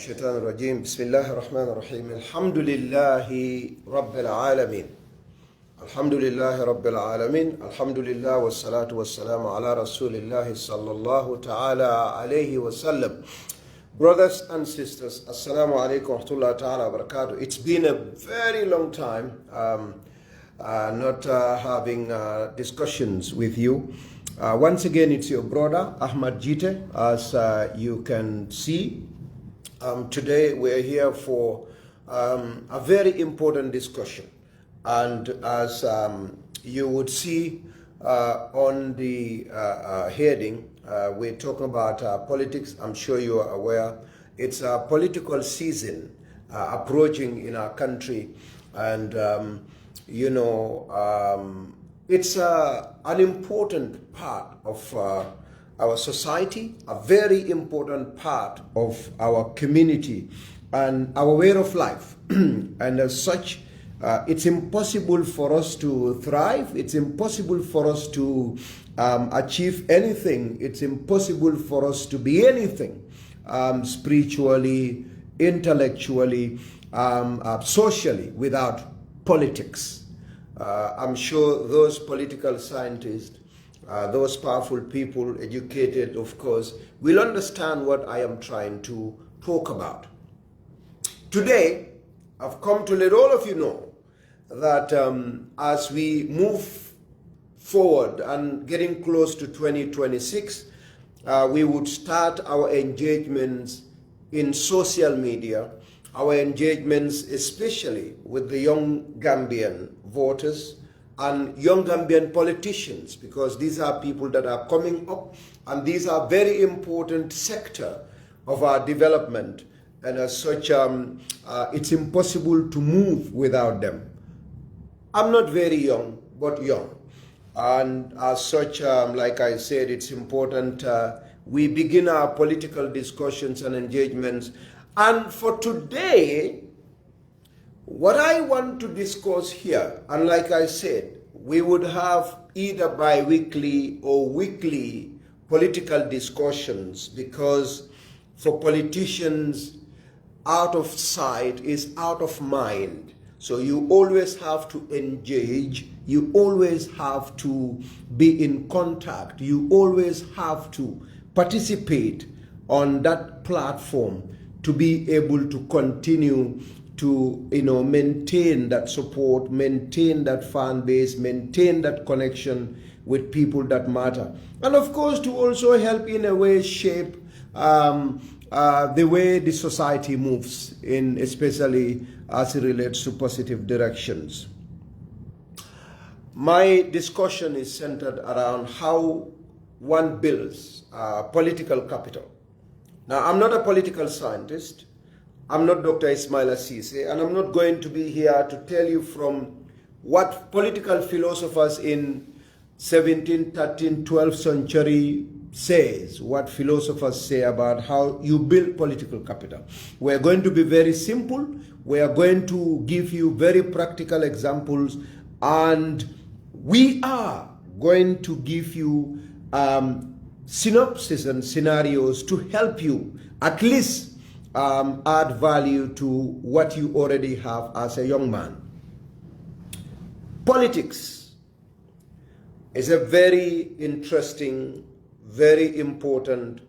الشيطان الرجيم بسم الله الرحمن الرحيم الحمد لله رب العالمين الحمد لله رب العالمين الحمد لله والصلاة والسلام على رسول الله صلى الله تعالى عليه وسلم. Brothers and sisters, Assalamu alaikum wa rahmatullahi ta'ala wa barakatuh. It's been a very long time not having discussions with you. Once again, it's your brother, Ahmad Gitteh, as you can see. Today, we're here for a very important discussion. And as you would see on the heading, we're talking about politics. I'm sure you are aware. It's a political season approaching in our country. And, it's an important part of our society, a very important part of our community and our way of life. And as such, it's impossible for us to thrive. It's impossible for us to achieve anything. It's impossible for us to be anything spiritually, intellectually, socially without politics. I'm sure those political scientists, those powerful people, educated, of course, will understand what I am trying to talk about. Today, I've come to let all of you know that as we move forward and getting close to 2026, we would start our engagements in social media, our engagements especially with the young Gambian voters and young Gambian politicians, because these are people that are coming up and these are very important sector of our development, and as such it's impossible to move without them. I'm not very young, but young, and as such like I said, it's important we begin our political discussions and engagements. And for today, what I want to discuss here, and like I said, we would have either bi-weekly or weekly political discussions, because for politicians, out of sight is out of mind. So you always have to engage, you always have to be in contact, you always have to participate on that platform to be able to continue to maintain that support, maintain that fan base, maintain that connection with people that matter. And of course, to also help in a way shape the way the society moves, in especially as it relates to positive directions. My discussion is centered around how one builds political capital. Now, I'm not a political scientist. I'm not Dr. Ismail Assise, and I'm not going to be here to tell you from what political philosophers in 17th, 13th, 12th century says, what philosophers say about how you build political capital. We're going to be very simple. We are going to give you very practical examples, and we are going to give you synopsis and scenarios to help you at least add value to what you already have as a young man. Politics is a very interesting, very important,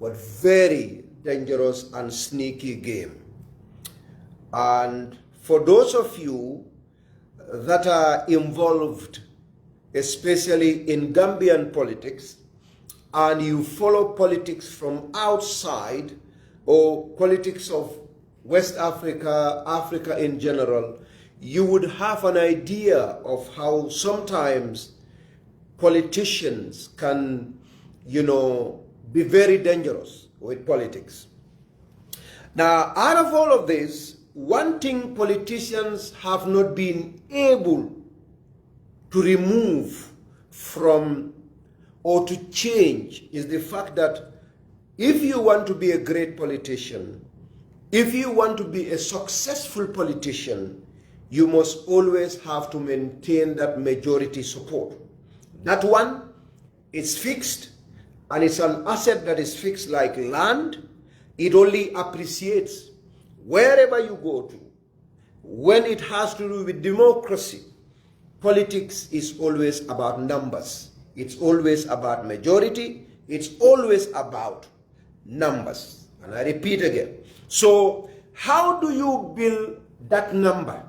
but very dangerous and sneaky game. And for those of you that are involved, especially in Gambian politics, and you follow politics from outside, or politics of West Africa, Africa in general, you would have an idea of how sometimes politicians can, be very dangerous with politics. Now, out of all of this, one thing politicians have not been able to remove from or to change is the fact that if you want to be a great politician, if you want to be a successful politician, you must always have to maintain that majority support. That one is fixed, and it's an asset that is fixed like land. It only appreciates wherever you go to. When it has to do with democracy, politics is always about numbers. It's always about majority. It's always about numbers. And I repeat again. So how do you build that number?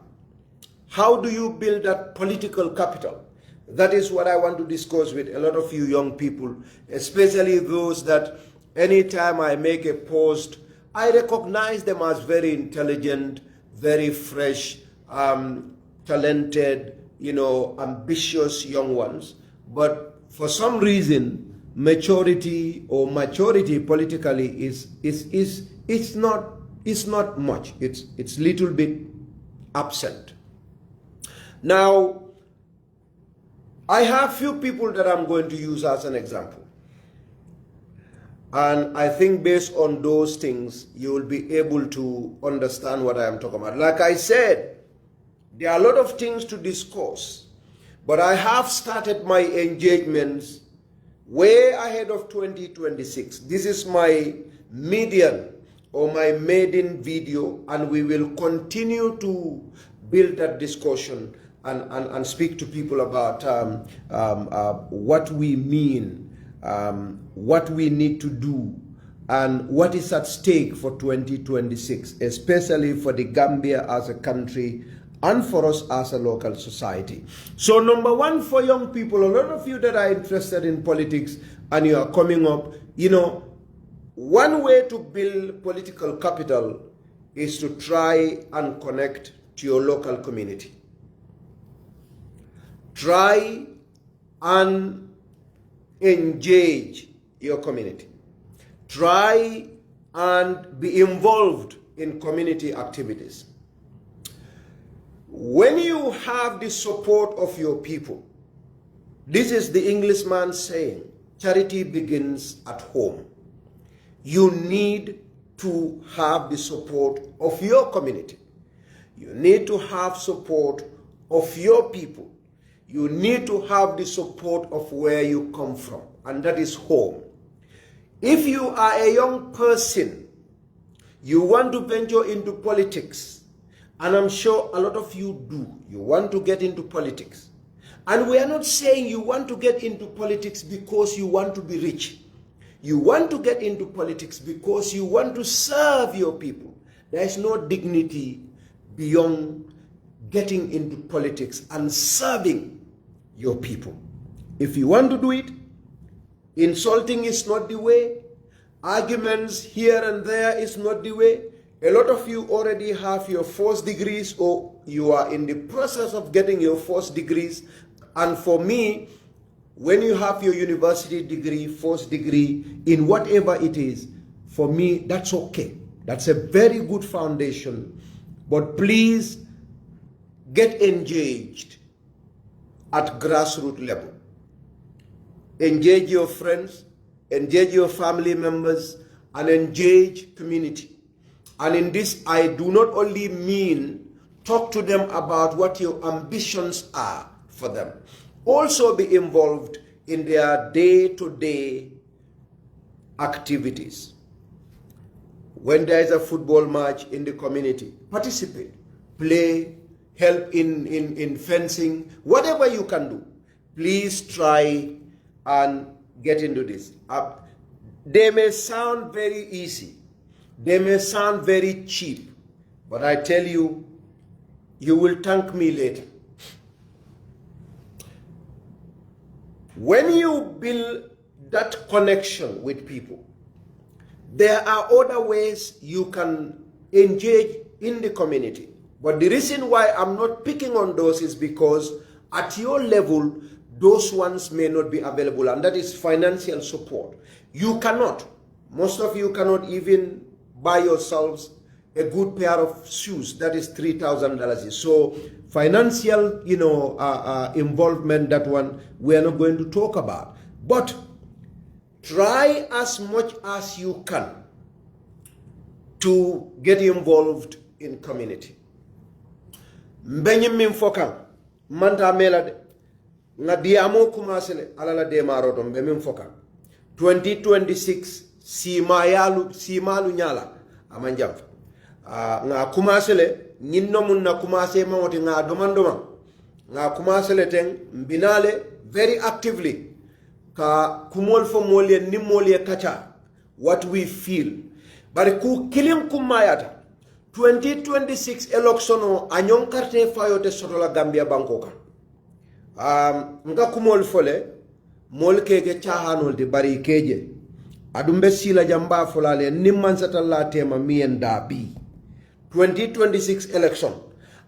How do you build that political capital? That is what I want to discuss with a lot of you young people, especially those that anytime I make a post, I recognize them as very intelligent, very fresh, talented, ambitious young ones. But for some reason, maturity politically is not much. It's little bit absent. Now, I have few people that I'm going to use as an example. And I think based on those things, you will be able to understand what I am talking about. Like I said, there are a lot of things to discuss, but I have started my engagements way ahead of 2026. This is my median or my maiden video, and we will continue to build that discussion and speak to people about what we mean, what we need to do, and what is at stake for 2026, especially for the Gambia as a country and for us as a local society. So number one, for young people, a lot of you that are interested in politics and you are coming up, one way to build political capital is to try and connect to your local community. Try and engage your community. Try and be involved in community activities. When you have the support of your people, this is the Englishman saying, charity begins at home. You need to have the support of your community. You need to have support of your people. You need to have the support of where you come from, and that is home. If you are a young person, you want to venture into politics, and I'm sure a lot of you do, you want to get into politics. And we are not saying you want to get into politics because you want to be rich. You want to get into politics because you want to serve your people. There is no dignity beyond getting into politics and serving your people. If you want to do it, insulting is not the way. Arguments here and there is not the way. A lot of you already have your first degrees, or you are in the process of getting your first degrees. And for me, when you have your university degree, first degree, in whatever it is, for me, that's okay. That's a very good foundation. But please get engaged at grassroots level. Engage your friends, engage your family members, and engage community. And in this, I do not only mean talk to them about what your ambitions are for them. Also be involved in their day-to-day activities. When there is a football match in the community, participate, play, help in fencing, whatever you can do. Please try and get into this. They may sound very easy. They may sound very cheap. But I tell you, you will thank me later. When you build that connection with people, there are other ways you can engage in the community. But the reason why I'm not picking on those is because at your level, those ones may not be available, and that is financial support. You cannot, most of you cannot even buy yourselves a good pair of shoes. That is $3,000. So financial, involvement, that one we are not going to talk about. But try as much as you can to get involved in community. Mbenye mfokan manta melade na diamo kumasele alala de maroto mbe mfokan 2026 simalu nyala amanjam nga commencé le ñinno mun na commencé mawti nga domandoma nga commencé le ten binale very actively ka kumol fo molye ni molye kacha what we feel bari ku kilin kumayata 2026 election o anyon carte fayote sotola Gambia banko kan nga kumol fole mol keke chahanol de bari keje adumbe sila jamba folale nimman satalla tema mien da bi 2026 election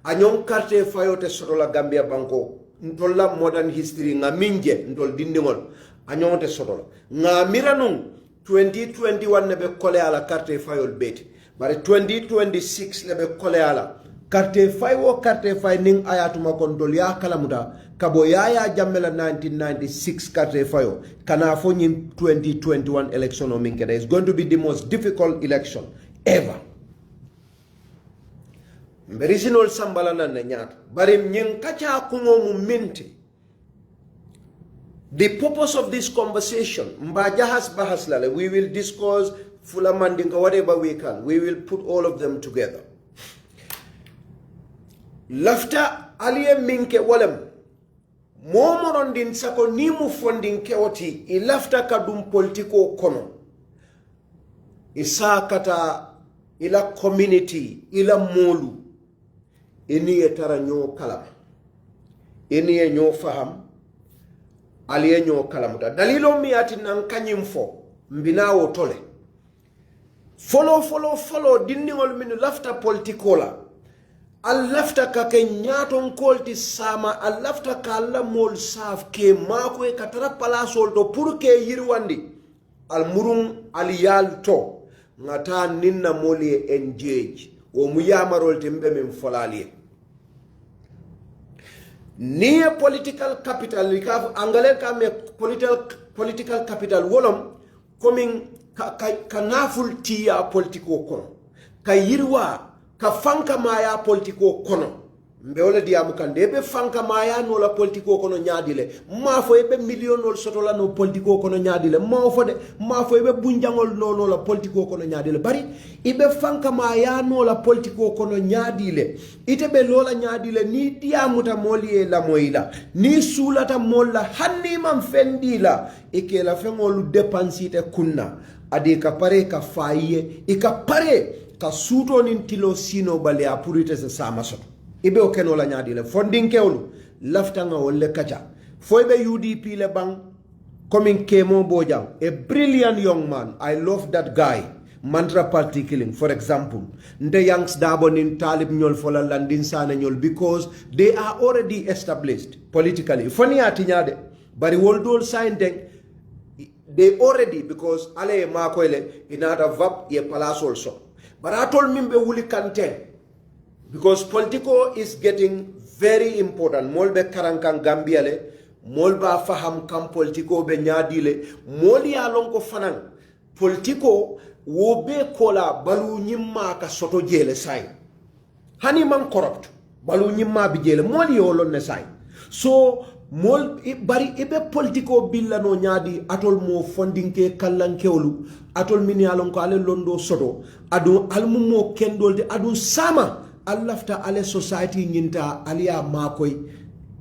anyon carte fayote sotola Gambia banko ntolla modern history nga minje ntol dindingol anyon te sotola nga miranung 2021 nebe kole ala carte fayol beti bari 2026 lebe kole ala carte fay wo carte fay ning ayatuma kon dol ya kalamuda kabo yaya jammela 1996 carte fayo kana fo nyim 2021 election o minkeda is going to be the most difficult election ever mberisinol sambala nan ne nyata bari nyin kacha kumo mu minti. The purpose of this conversation, bahas lale, we will discuss Fula Mandinka, whatever we can. We will put all of them together. Lafta aliye minke walem. Momoron din sako nimu funding kewati, ilafta kadum politiko kono. Isa kata ila community, ila molu. Ini etara nyo kalam. Ini nyo faham. Aliye nyo kalamuta dalilo mi ati nan kanyim fo mbina wo tole follow dinningol min lafta politikola al lafta ka ke nyaton kolti sama al lafta ka la mol saf ke mako e katara palasol to pour ke yirwandi al murum aliyal to ngata ninna moli engage o mu yamarol tembe min folaliye near political capital angale ka me political capital wolom coming ka naful tiya politiko kono ka yirwa ka fanka maya politiko kono mbe wala diamu kan debe fanka maya no la politiko kono nyaadile ma fo ebe millionol sotola no politiko kono nyaadile ma fo ebe bunjangol no la politiko kono nyaadile bari ibe fanka maya no la politiko kono nyaadile itebe lola nyaadile ni diamu ta moliye la moila ni sulata molla hanni man fendila ike la fengolu depensite kunna ade ka pare ka faye ika pare ka suto nin tilo sino bale a purite se sama soto ibe o keno la nyaadi le fonding kewlu lafta nga wolle kacha foybe UDP le bang coming kemo bojang a brilliant young man. I love that guy. Mantra party killing, for example, nde yanks dabo nin talib nyol fola landin sana nyol because they are already established politically funny atinyade bari woldol sign they already because ale makoyle inata vap ye palace also but I told mimbe wuli content because politico is getting very important. Molbe karankan Gambia le, molba faham kam politico be nyadile, moli alon ko fanan. Politico wobe kola balu nyimma ka soto jele sai. Hani man corrupt, balu nyimma bi jele, moli olon ne sai. So mol bari ibe politico billa no nyadi atol mo funding ke kallankewlu atol mini alon ko ale londo soto adu almu mo kendolde adu sama allafta ale society nyinta aliya makoy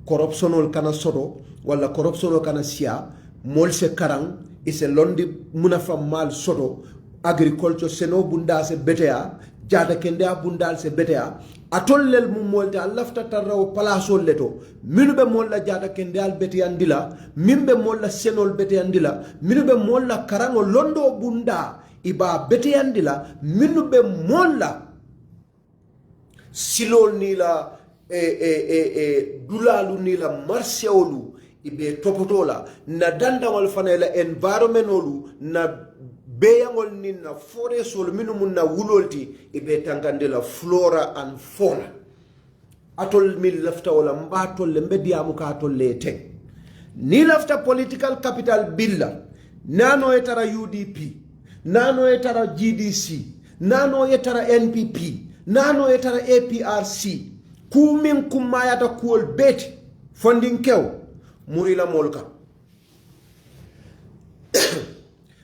corruptionol kana soto wala corruptionol kana sia mol se karang ise londi munafa mal soto agriculture seno bunda se betea jada kende bundal se betea atollel mum molde allafta tarraw palasol leto minube molla jada kende al beteyandila mimbe molla senol beteyandila minube molla karango londo bunda iba beteyandila minube molla silol ni la dulalu ni la marseolu ibe topotola na dandawal fanela environmentolu na beyangol ni na forestol minum na wulolti ibe tangandela flora and fauna atol mil lafta wala mbatol le mbediamu ka atol le teng ni lafta political capital billa nano etara UDP nano etara GDC nano etara NPP nano etara APRC kumin kumayata kuol beti funding kew murila molka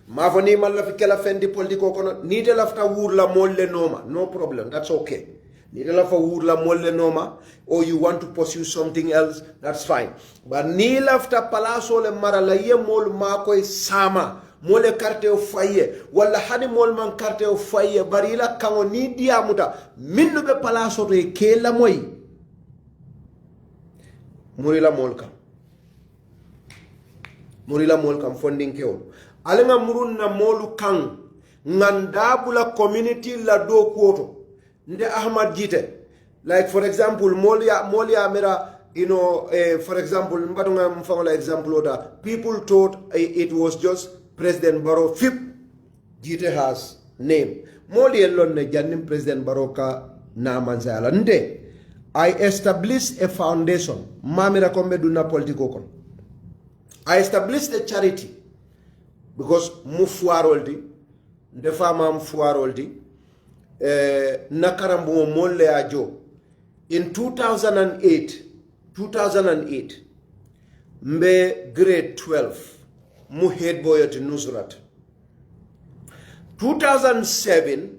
Mavoni malafikela fendi politiko kono nite lafta wurla molle noma, no problem, that's okay. Nite lafta wurla molle noma, or you want to pursue something else, that's fine. But ni lafta palaso le marala ye mol makoy sama, mole carte o faye, wala hani mol man carte o faye, barila kango ni diamuta, minnu be palaso re ke la moy. Murila molkam. Murila molkam funding keol. Alenga murun na molu kang ngandabula community la do kuoto nde Ahmad Gitteh, like for example molia mera, you know, for example mbatunga mfangola example oda, people thought it was just President Barrow fifth Gitteh has name moli elon ne jannim President Barrow ka na manzala nde I established a foundation mamira kombe duna politiko kon. I established a charity because mu fuaroldi ndefa mam fuaroldi nakarambo molle ajo in 2008 mbe grade 12 mu head boy at Nusrat. 2007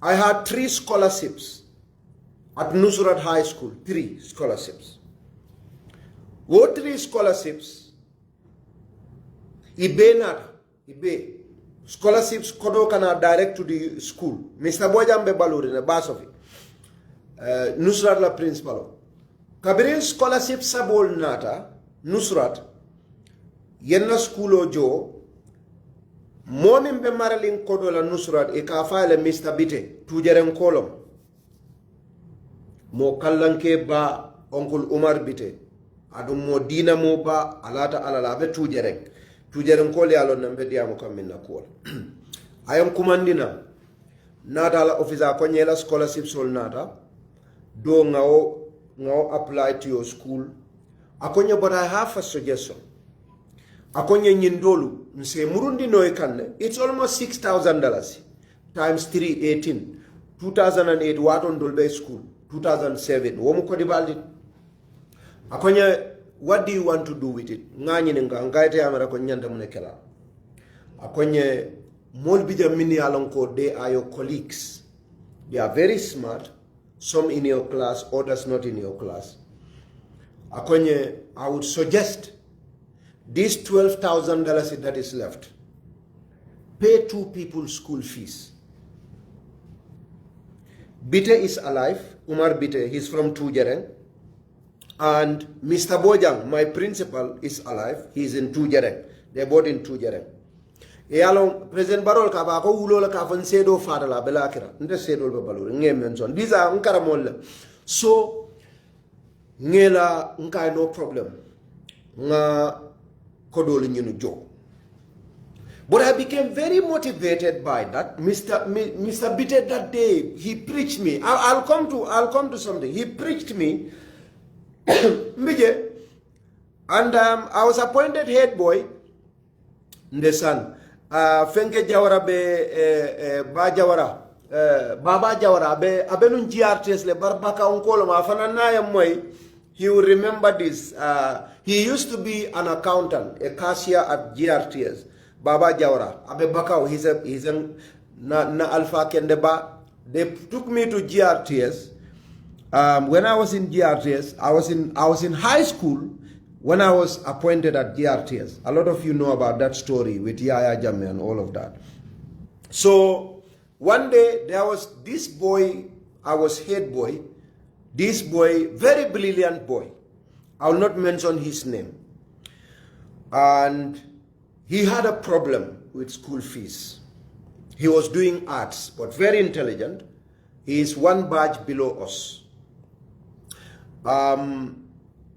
I had 3 scholarships at Nusrat High School, 3 scholarships. What 3 scholarships Ibe scholarships kodo kana direct to the school. Mr. Bojambe Baluri na basofi. Nusrat la principal. Kabirin scholarship sabol nata Nusrat yenna school ojo momin be maralin kodo la Nusrat e ka faile Mr. Bite tujeren kolom. Mo kallanke ba Uncle Umar Bite adum mo dina mo ba alata alala be tujeren. Tujeren koli alon nambe diamo kamina kola. I am commandina nata la officer konyela scholarship sol nata do ngao apply to your school. Akonye, but I have a suggestion. Akonye nyindolu nse murundi no ekanne. It's almost $6,000 times 3 18. 2008 waton dolbe school. 2007 womu kodi baldi. Akonye, what do you want to do with it? Ngani nga ngaite amara konyanda munekela. Akonye molbija mini alonko, they are your colleagues. They are very smart. Some in your class, others not in your class. Akonye, I would suggest this $12,000 that is left, pay 2 people's school fees. Bite is alive, Umar Bite, he's from Tujereng. And Mr. Bojang, my principal, is alive. He's in Tujereng. They're both in Tujereng. Yalong President Barol kaba ko ulo la ka fan sedo fadala belakira. Nde sedo be balure ngem mention. These are nkara molle. So ngela nkai no problem. Nga kodol nyunu jo. But I became very motivated by that. Mr. Bitte that day, he preached me. I'll come to something. He preached me. And I was appointed head boy in the son. Fenke Jawara be Ba Jawara Baba Jawara be abenun GRTS le barbaka onkolo ma fanana ya moy. He will remember this. He used to be an accountant, a cashier at GRTS. Baba Jawara abe bakao, he's a na alpha kendeba. They took me to GRTS. When I was in GRTS, I was in high school when I was appointed at GRTS. A lot of you know about that story with Yaya Jammeh and all of that. So one day there was this boy, I was head boy, this boy, very brilliant boy. I will not mention his name. And he had a problem with school fees. He was doing arts, but very intelligent. He is 1 batch below us.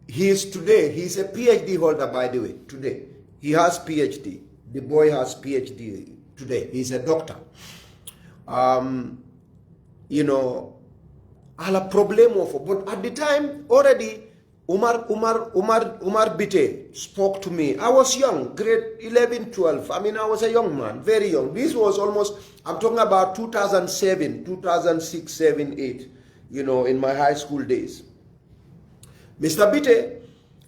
He's a PhD holder, by the way, today. He has PhD. The boy has PhD today. He's a doctor. You know, I had a problem of, but at the time, already, Umar Bitte spoke to me. I was young, grade 11, 12. I mean, I was a young man, very young. This was almost, I'm talking about 2007, 2006, 7, 8, you know, in my high school days. Mr. Bitte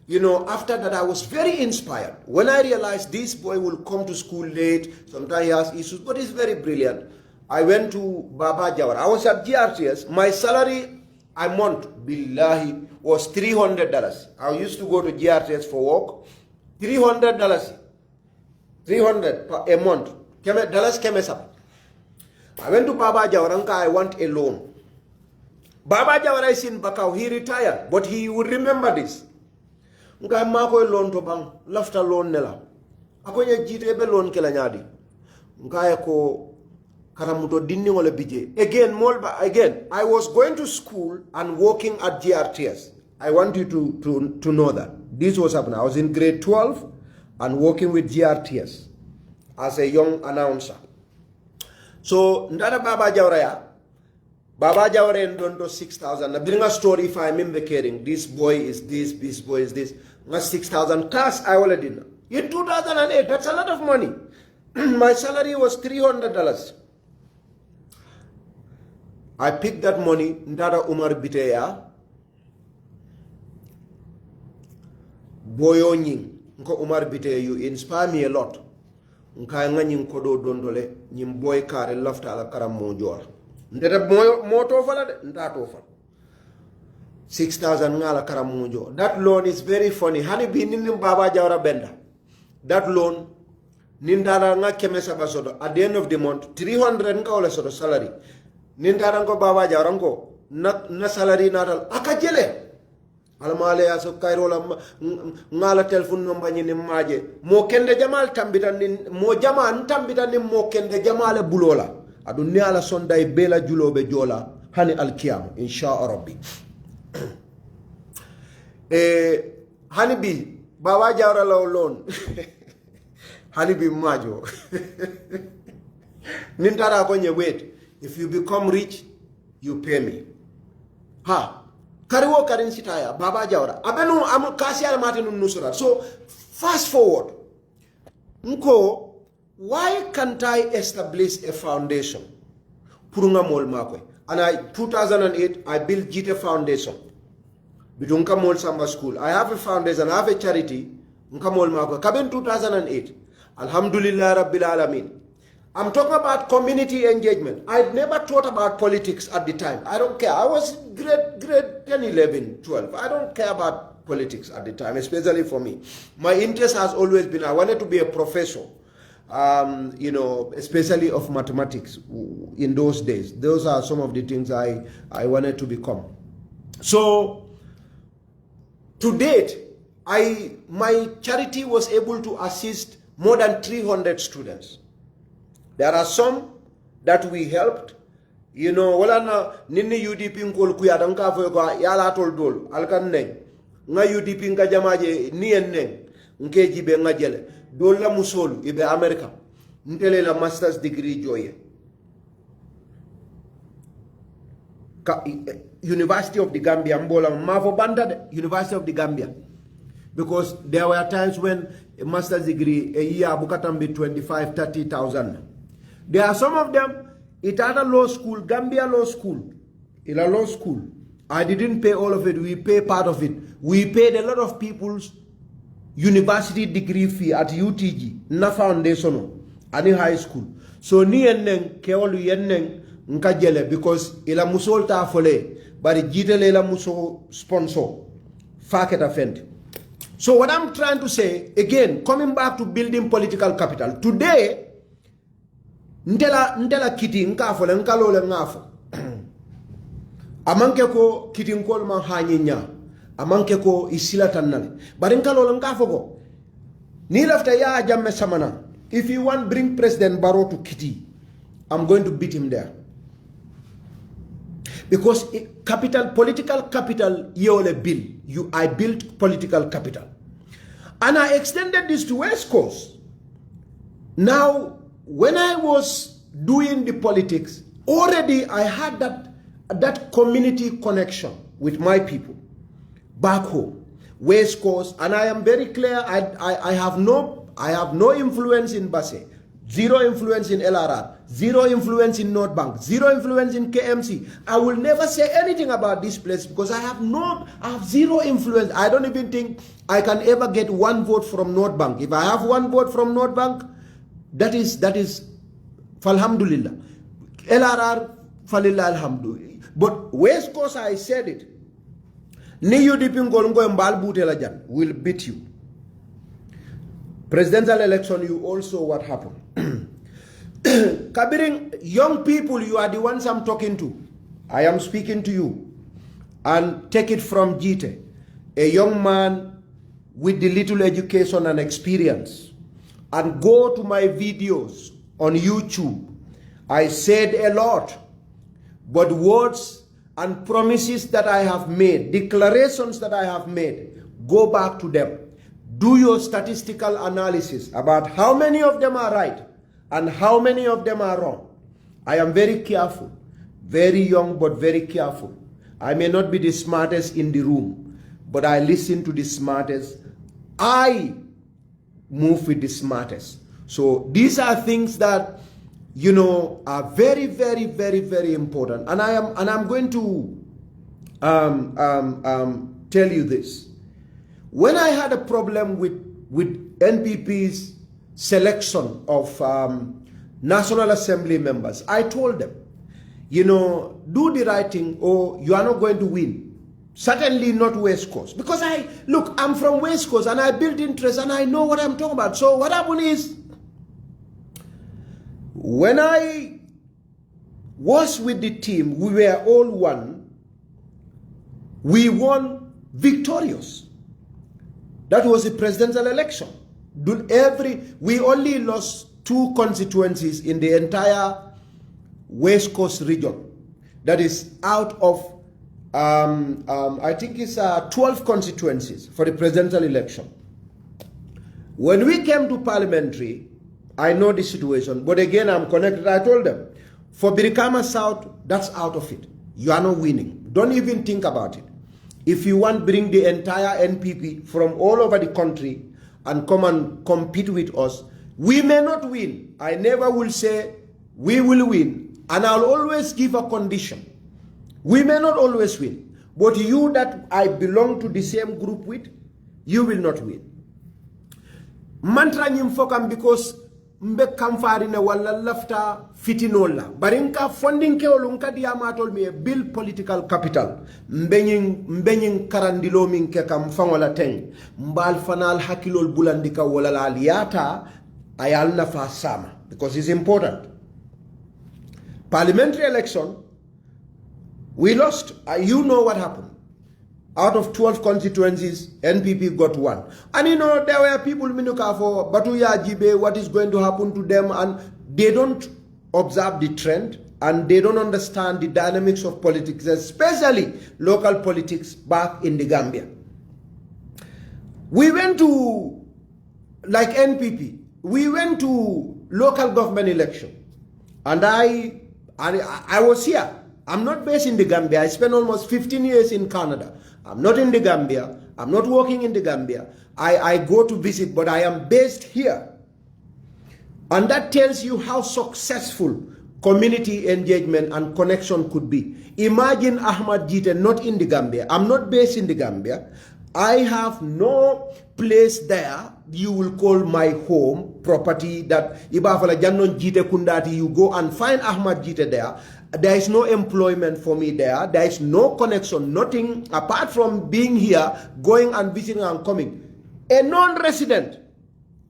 You know, after that, I was very inspired. When I realized this boy will come to school late, sometimes he has issues, but he's very brilliant. I went to Baba Jawara. I was at GRTS. My salary a month, billahi, was $300. I used to go to GRTS for work. $300. $300 a month. Dollars came up. I went to Baba Jawara. I want a loan. Baba Jawara is in Bakau. He retired, but he would remember this. Nga mako loan to bang lafta loan nela ako nye jite be loan kela nyadi nga ko karamuto dinni wala bije again I was going to school and working at GRTS. I want you to know that this was happening. I was in grade 12 and working with GRTS as a young announcer. So ndada Baba Jawara and don't do 6,000. Now bring a story if I'm implicating. This boy is this boy is this. 6,000 cash I already know. In 2008, that's a lot of money. My salary was $300. I picked that money, Ndara Umar Biteya, Boyo Nying, Nko Umar Biteya, you inspire me a lot. Nka nganying kodo dondole, nyim boy kare lafta ala karam mojor. Ndeta moto fala de, ndato fala. 6,000 ngala karamunjo. That loan is very funny. Hani bi ninim Baba Jawara benda. That loan nindara nga kemesa basodo. At the end of the month, 300 nga ole sodo salary. Nindara ngo Baba Jawara ngo na salary natal akajele. Almale aso kairola ngala telephone number nyini maje. Mo kende jamal tambitan ni mo jaman tambitan ni mo kende jamale bulola. Adu ni ala sonday bela julobe jola hani alkiyam insha rabbi. Hanibi Baba Jawara loan Hanibi majo nintara konye wait, if you become rich you pay me kariwo karin sitaya Baba Jawara abenu am kasi al matinu nusura. So fast forward nko, why can't I establish a foundation purunga mol makwe? And 2008 I built Gitteh Foundation Bidunka Mol Samba School. I have a foundation, I have a charity. Nkamol Mako. Kabin 2008. Alhamdulillah Rabbil Alameen. I'm talking about community engagement. I never thought about politics at the time. I don't care. I was grade 10, 11, 12. I don't care about politics at the time, especially for me. My interest has always been, I wanted to be a professor. You know, especially of mathematics in those days. Those are some of the things I wanted to become. So, to date, my charity was able to assist more than 300 students. There are some that we helped. You know, wala na nini UDP nkol kuya danka fo ko yala tol dol alkan neng nga UDP nga jamaje nien neng nke jibe nga jele dol la musol ibe America ntele la master's degree joye University of the Gambia mbola mavo banda University of the Gambia, because there were times when a master's degree a year bukatam be 25,000-30,000. There are some of them it had a law school, Gambia law school, in a law school. I didn't pay all of it, we pay part of it. We paid a lot of people's university degree fee at UTG, na foundation, any high school. So ni enneng keolu yenneng nkajele, because ila musol ta fole bari jitele ila muso sponsor faketa fent. So what I'm trying to say again, coming back to building political capital today, ntela kiti nkafo le nkalole ngafo amanke ko kiti nkol man hanyinya amanke ko isila tanale bari nkalole ngafo ko ni lafta ya jamme samana. If you want bring President Barrow to Kiti, I'm going to beat him there. Because political capital, I built political capital. And I extended this to West Coast. Now, when I was doing the politics, already I had that community connection with my people back home, West Coast, and I am very clear, I have no influence in Basse. zero influence in LRR, zero influence in North Bank, zero influence in KMC. I will never say anything about this place because I have zero influence. I don't even think I can ever get one vote from North Bank. If I have one vote from North Bank, that is falhamdulillah. LRR falillah alhamdulillah. But West Coast, I said it. Ni UDP ngolungo mbal butela jan will beat you. Presidential election, you also what happened. Kabiring, young people, you are the ones I'm talking to. I am speaking to you. And take it from Gitteh, a young man with the little education and experience. And go to my videos on YouTube. I said a lot, but words and promises that I have made, declarations that I have made, go back to them. Do your statistical analysis about how many of them are right and how many of them are wrong. I am very careful, very young but very careful. I may not be the smartest in the room, but I listen to the smartest. I move with the smartest. So these are things that, you know, are very, very, very, very important. And I'm going to tell you this. When I had a problem with NPP's selection of National Assembly members, I told them, you know, do the right thing or you are not going to win. Certainly not West Coast. Because I'm from West Coast and I build interest and I know what I'm talking about. So what happened is, when I was with the team, we were all one. We won victorious. That was the presidential election. We only lost 2 constituencies in the entire West Coast region. That is out of, I think it's 12 constituencies for the presidential election. When we came to parliamentary, I know the situation, but again, I'm connected. I told them, for Birkama South, that's out of it. You are not winning. Don't even think about it. If you want, bring the entire NPP from all over the country and come and compete with us. We may not win. I never will say we will win. And I'll always give a condition. We may not always win. But you that I belong to the same group with, you will not win. Mantra nyimfokam because mbe kamfarine wala lafta fitinola barinka funding ke olunka diamatol me build political capital mbenyin karandilo min ke kam fangola teng mbal fanal hakilol bulandika wala la liata ayal nafa sama because it's important. Parliamentary election, we lost. You know what happened. Out of 12 constituencies, NPP got 1. And you know, there were people minuka for Batuya Jibe, what is going to happen to them, and they don't observe the trend, and they don't understand the dynamics of politics, especially local politics back in the Gambia. We went to, like NPP, we went to local government election, and I was here. I'm not based in the Gambia. I spent almost 15 years in Canada. I'm not in the Gambia. I'm not working in the Gambia. I go to visit, but I am based here. And that tells you how successful community engagement and connection could be. Imagine Ahmad Gitteh not in the Gambia. I'm not based in the Gambia. I have no place there you will call my home, property that Ibafala Jannon Gitteh Kundati, you go and find Ahmad Gitteh there. There is no employment for me there. There is no connection, nothing apart from being here, going and visiting and coming. A non-resident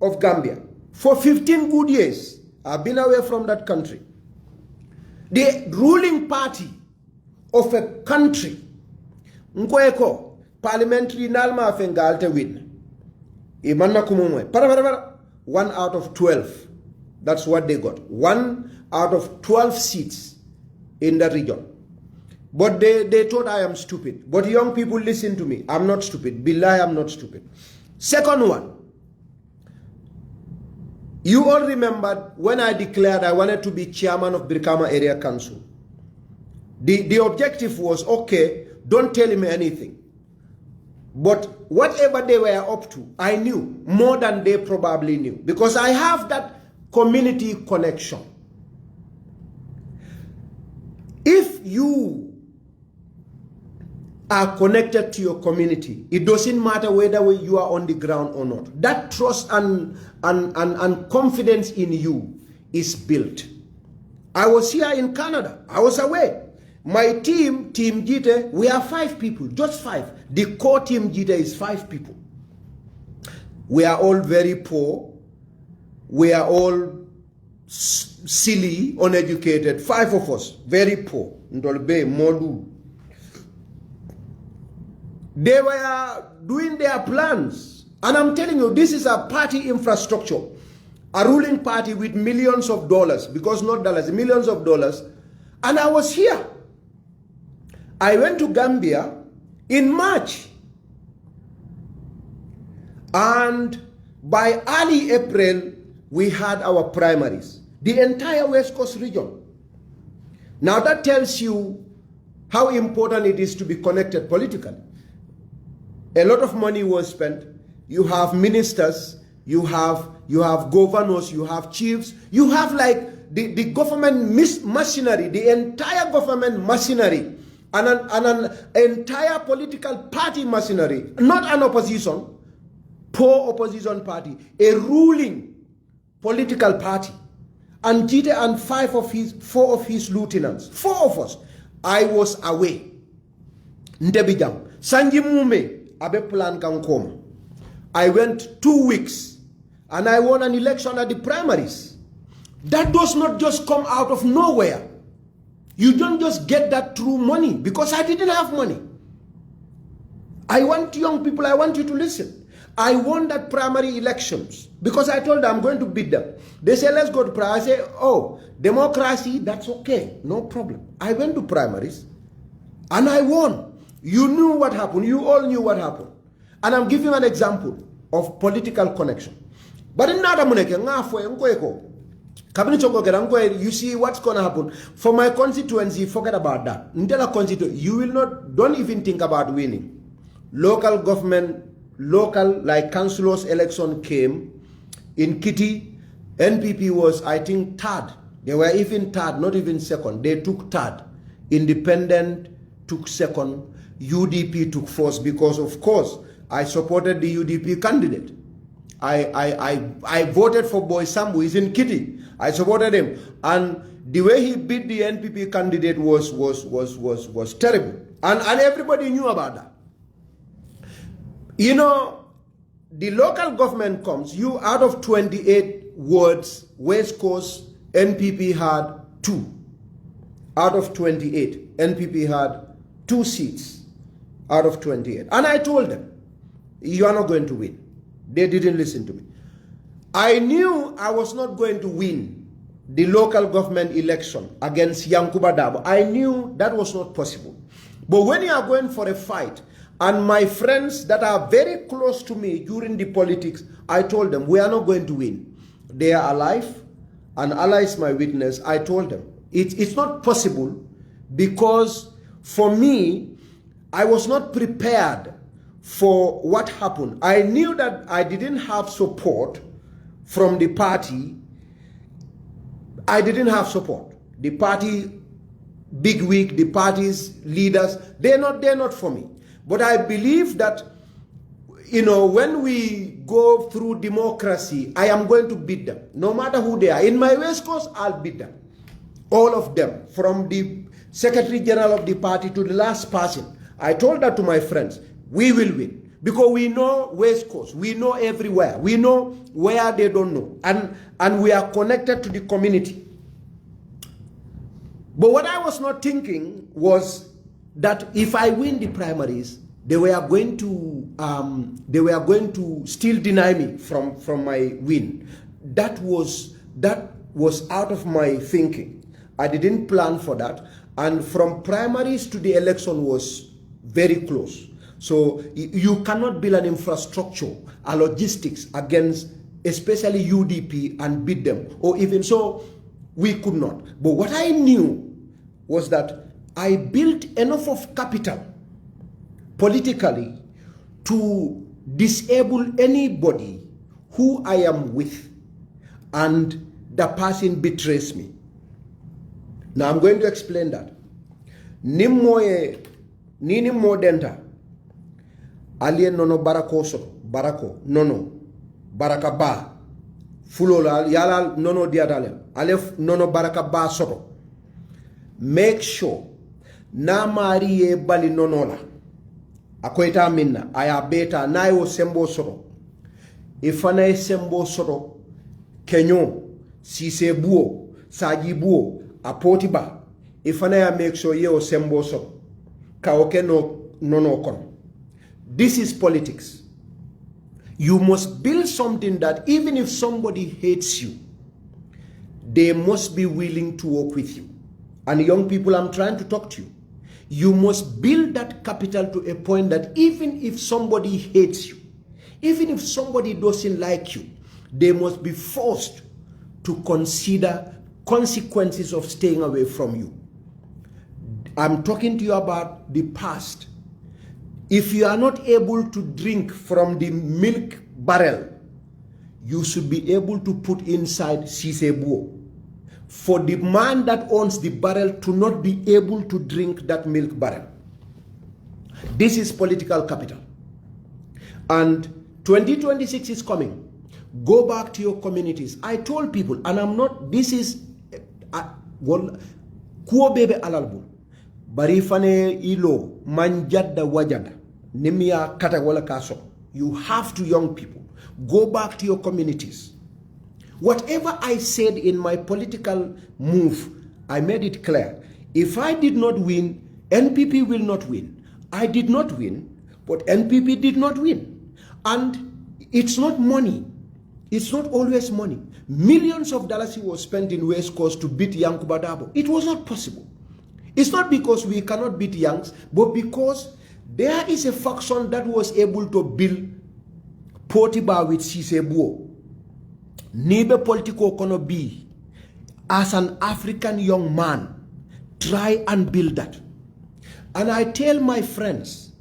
of Gambia for 15 good years. I've been away from that country. The ruling party of a country, Nkweko, parliamentary nalma fengalte win. Imanna kumumwe. 1 out of 12. That's what they got. 1 out of 12 seats in the region. But they thought I am stupid. But young people, listen to me. I'm not stupid. Billah, I'm not stupid. Second one. You all remember when I declared I wanted to be chairman of Birkama Area Council. The objective was, okay, don't tell him anything. But whatever they were up to, I knew more than they probably knew. Because I have that community connection. If you are connected to your community, it doesn't matter whether you are on the ground or not. That trust and confidence in you is built. I was here in Canada. I was away. My team, Team Gitteh, we are 5 people, just 5. The core Team Gitteh is 5 people. We are all very poor. We are all silly, uneducated. 5 of us, very poor. They were doing their plans. And I'm telling you, this is a party infrastructure. A ruling party with millions of dollars, because not dollars, millions of dollars. And I was here. I went to Gambia in March. And by early April, we had our primaries. The entire West Coast region. Now that tells you how important it is to be connected politically. A lot of money was spent. You have ministers, you have governors, you have chiefs, you have like the government machinery, the entire government machinery, and an entire political party machinery, not an opposition, poor opposition party, a ruling political party. And Gitteh and 4 of his lieutenants, 4 of us, I was away. Ndebijam, Sanji Mume, abe plan kankoma. I went 2 weeks and I won an election at the primaries. That does not just come out of nowhere. You don't just get that through money, because I didn't have money. I want young people, I want you to listen. I won that primary elections because I told them I'm going to beat them. They say, let's go to primary. I say, oh, democracy, that's okay, no problem. I went to primaries and I won. You knew what happened. You all knew what happened. And I'm giving an example of political connection. But in you see what's going to happen. For my constituency, forget about that. You will not, don't even think about winning. Local government, like councillors election came in Kitty. NPP was, I think, 3rd. They were even 3rd, not even 2nd. They took 3rd. Independent took 2nd. UDP took 1st, because of course I supported the UDP candidate. I voted for Boy Sam, who is in Kitty. I supported him, and the way he beat the NPP candidate was terrible, and everybody knew about that. You know, the local government comes, you out of 28 wards, West Coast, NPP had 2. Out of 28, NPP had 2 seats out of 28. And I told them, you are not going to win. They didn't listen to me. I knew I was not going to win the local government election against Yankuba Dabo. I knew that was not possible. But when you are going for a fight, and my friends that are very close to me during the politics, I told them, we are not going to win. They are alive, and Allah is my witness. I told them, it's not possible, because for me, I was not prepared for what happened. I knew that I didn't have support from the party. I didn't have support. The party bigwig, the party's leaders, they're not for me. But I believe that, you know, when we go through democracy, I am going to beat them, no matter who they are. In my West Coast, I'll beat them. All of them, from the Secretary General of the party to the last person. I told that to my friends. We will win, because we know West Coast. We know everywhere. We know where they don't know. And we are connected to the community. But what I was not thinking was that if I win the primaries, they were going to still deny me from my win. That was out of my thinking. I didn't plan for that. And from primaries to the election was very close. So you cannot build an infrastructure, a logistics against especially UDP and beat them. Or even so, we could not. But what I knew was that I built enough of capital politically to disable anybody who I am with. And the person betrays me. Now I'm going to explain that. Nini modenta alien nono barako nono baraka ba fulola yala nono diadalem alef nono baraka ba soto. Make sure na mariye bali nono la akoita minna aya beta na yo sembo soto ifana sembo soto kenyo sise buo saji buo apoti ba ifana ya make sure ye o sembo soto kaoke no kon. This is politics. You must build something that even if somebody hates you, they must be willing to work with you. And young people, I'm trying to talk to you. You must build that capital to a point that even if somebody hates you, even if somebody doesn't like you, they must be forced to consider consequences of staying away from you. I'm talking to you about the past. If you are not able to drink from the milk barrel, you should be able to put inside sisebuo. For the man that owns the barrel to not be able to drink that milk barrel. This is political capital. And 2026 is coming. Go back to your communities. I told people, and I'm not, this is, kuo bebe alalbu. Barifane ilo manjada wajada nimia kata wala kaso. You have to, young people, go back to your communities. Whatever I said in my political move, I made it clear. If I did not win, NPP will not win. I did not win, but NPP did not win. And it's not money. It's not always money. Millions of dollars was spent in West Coast to beat Yankuba Dabo. It was not possible. It's not because we cannot beat Yanks, but because there is a faction that was able to build Portiba with Sisebuo. Nibe political kono be as an African young man, try and build that. And I tell my friends,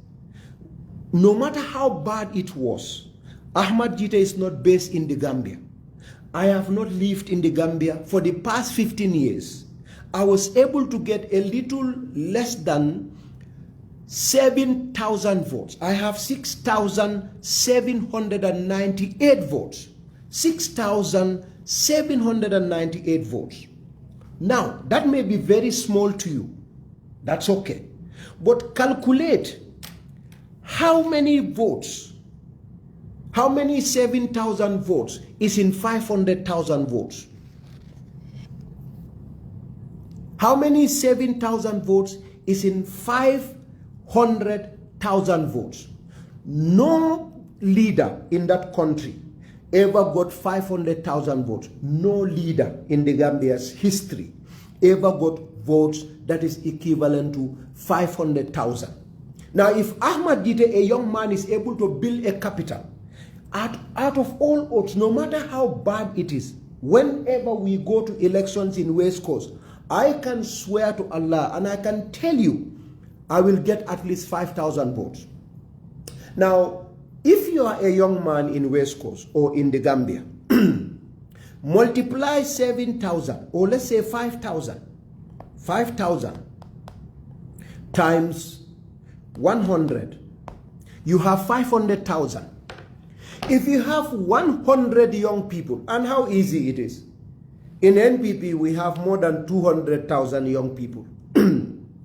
no matter how bad it was, Ahmad Gitteh is not based in the Gambia. I have not lived in the Gambia for the past 15 years. I was able to get a little less than 7,000 votes. I have 6,798 votes. 6,798 votes. Now, that may be very small to you. That's okay. But calculate how many votes, how many 7,000 votes is in 500,000 votes. How many 7,000 votes is in 500,000 votes? No leader in that country ever got 500,000 votes. No leader in the Gambia's history ever got votes that is equivalent to 500,000. Now, if Ahmad Gitteh, a young man, is able to build a capital, out of all odds, no matter how bad it is, whenever we go to elections in West Coast, I can swear to Allah and I can tell you, I will get at least 5,000 votes. Now, if you are a young man in West Coast or in the Gambia, multiply 7,000 or let's say 5,000. 5,000 times 100, you have 500,000. If you have 100 young people, and how easy it is. In NPP, we have more than 200,000 young people.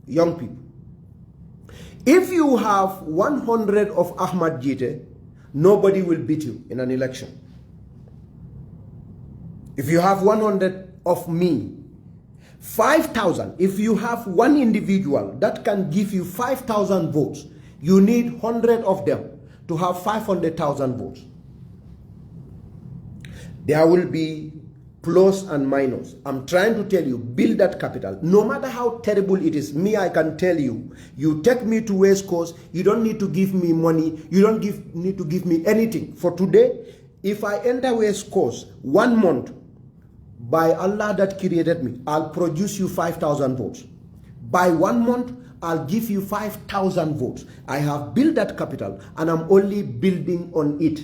Young people. If you have 100 of Ahmad Gitteh, nobody will beat you in an election. If you have 100 of me, 5,000, if you have one individual that can give you 5,000 votes, you need 100 of them to have 500,000 votes. There will be plus and minus. I'm trying to tell you, build that capital. No matter how terrible it is, me, I can tell you, you take me to West Coast, you don't need to give me money, you don't need to give me anything. For today, if I enter West Coast 1 month, by Allah that created me, I'll produce you 5,000 votes. By 1 month, I'll give you 5,000 votes. I have built that capital and I'm only building on it.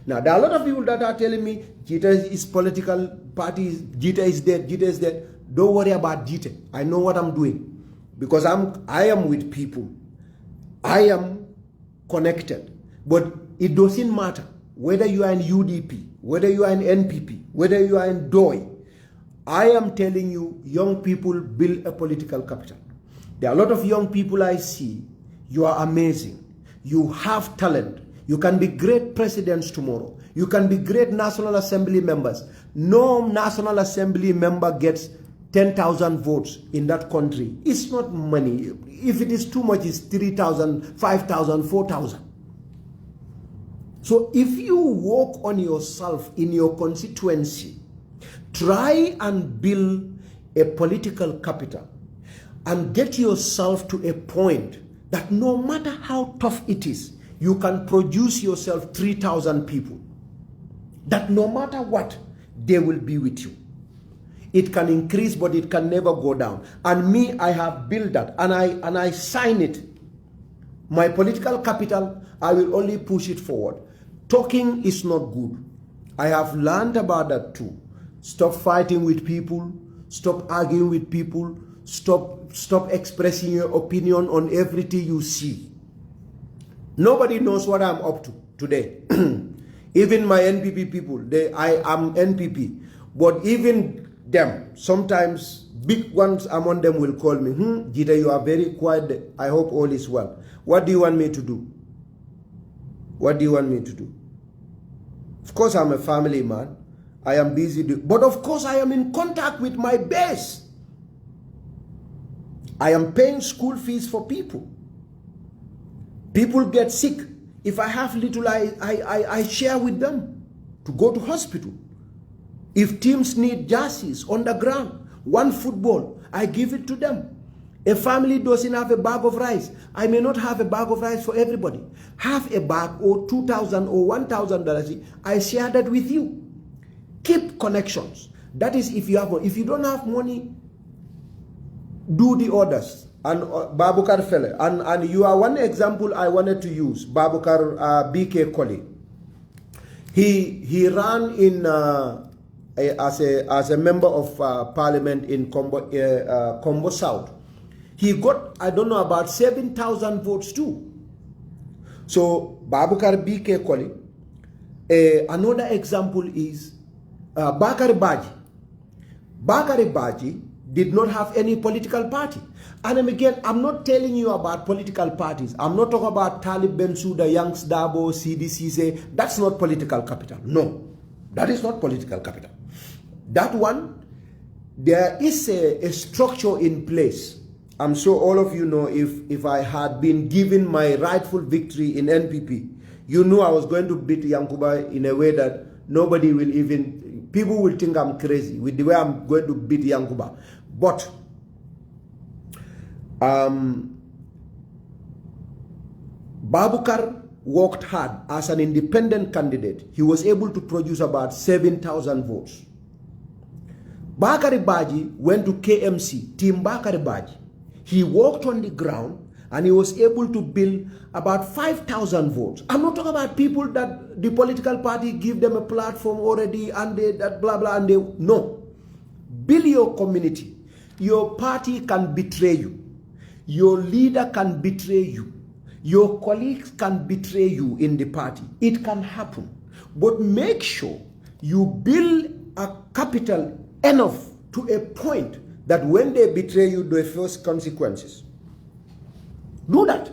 Now, there are a lot of people that are telling me, Gitteh is political party, Gitteh is dead, Gitteh is dead. Don't worry about Gitteh. I know what I'm doing. Because I am with people. I am connected. But it doesn't matter whether you are in UDP, whether you are in NPP, whether you are in DOI. I am telling you, young people build a political capital. There are a lot of young people I see. You are amazing. You have talent. You can be great presidents tomorrow. You can be great National Assembly members. No National Assembly member gets 10,000 votes in that country. It's not money. If it is too much, it's 3,000, 5,000, 4,000. So if you work on yourself in your constituency, try and build a political capital and get yourself to a point that no matter how tough it is, you can produce yourself 3,000 people. That no matter what, they will be with you. It can increase, but it can never go down. And me, I have built that, and I sign it. My political capital, I will only push it forward. Talking is not good. I have learned about that too. Stop fighting with people. Stop arguing with people. Stop expressing your opinion on everything you see. Nobody knows what I'm up to today. Even my NPP people, I am NPP. But even them, sometimes big ones among them will call me, Gitteh, you are very quiet. I hope all is well. What do you want me to do? What do you want me to do? Of course, I'm a family man. I am busy. But of course, I am in contact with my base. I am paying school fees for people. People get sick. If I have little, I share with them to go to hospital. If teams need jerseys on the ground, one football, I give it to them. A family doesn't have a bag of rice. I may not have a bag of rice for everybody. Have a bag or $2,000 or $1,000. I share that with you. Keep connections. That is if you have money. If you don't have money, do the others. And Babukar Fele. And you are one example I wanted to use. Babukar BK Koli. He ran in as a member of parliament in Combo South. He got, I don't know, about 7,000 votes too. So Babukar BK Koli. Another example is Bakari Baji. Bakari Baji did not have any political party. And again, I'm not telling you about political parties. I'm not talking about Talib Bensouda, Yanks Dabo, CDCC. That's not political capital. No, that is not political capital. That one, there is a structure in place. I'm sure all of you know, if I had been given my rightful victory in NPP, you know I was going to beat Yankuba in a way that nobody will even, people will think I'm crazy with the way I'm going to beat Yankuba. But Babukar worked hard as an independent candidate. He was able to produce about 7,000 votes. Bakari Baji went to KMC, Team Bakari Baji. He worked on the ground and he was able to build about 5,000 votes. I'm not talking about people that the political party give them a platform already and they, that blah, blah, and they, no. Build your community. Your party can betray you. Your leader can betray you. Your colleagues can betray you in the party. It can happen. But make sure you build a capital enough to a point that when they betray you, they face consequences. Do that.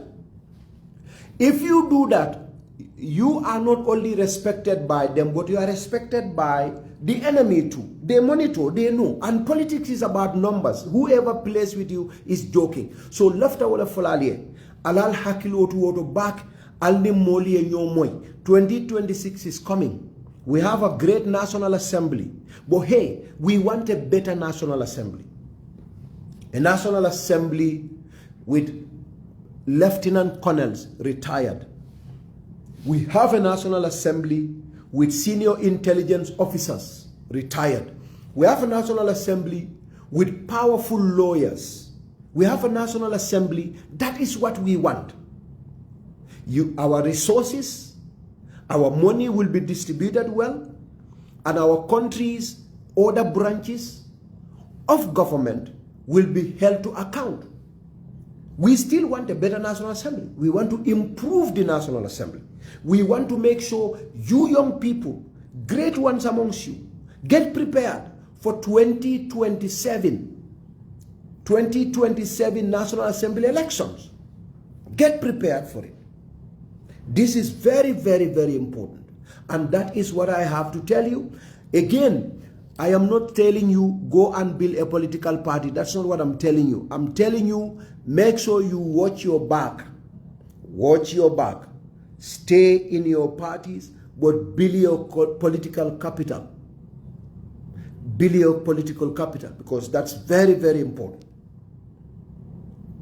If you do that, you are not only respected by them, but you are respected by the enemy too. They monitor, they know. And politics is about numbers. Whoever plays with you is joking. So lafta wala falalie. Alal hakilo to back alni moli e nyomoy. 2026 is coming. We have a great National Assembly. But hey, we want a better National Assembly. A National Assembly with lieutenant colonels retired. We have a National Assembly with senior intelligence officers retired. We have a National Assembly with powerful lawyers. We have a National Assembly. That is what we want. Our resources Our money will be distributed well, and our country's other branches of government will be held to account. We still want a better National Assembly. We want to improve the National Assembly. We want to make sure you young people, great ones amongst you, get prepared for 2027 National Assembly elections. Get prepared for it. This is very, very, very important. And that is what I have to tell you. Again, I am not telling you go and build a political party. That's not what I'm telling you. I'm telling you, make sure you watch your back. Watch your back. Stay in your parties, but build your political capital. Build your political capital, because that's very, very important.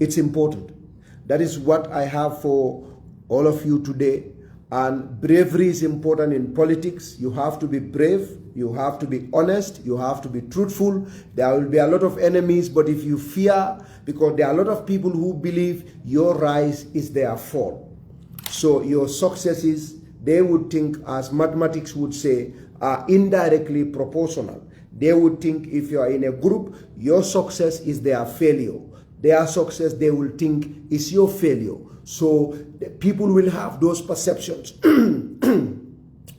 It's important. That is what I have for all of you today. And bravery is important in politics. You have to be brave. You have to be honest. You have to be truthful. There will be a lot of enemies, but if you fear, because there are a lot of people who believe your rise is their fall. So your successes, they would think, as mathematics would say, are indirectly proportional. They would think if you are in a group, your success is their failure. Their success, they will think, is your failure. So people will have those perceptions.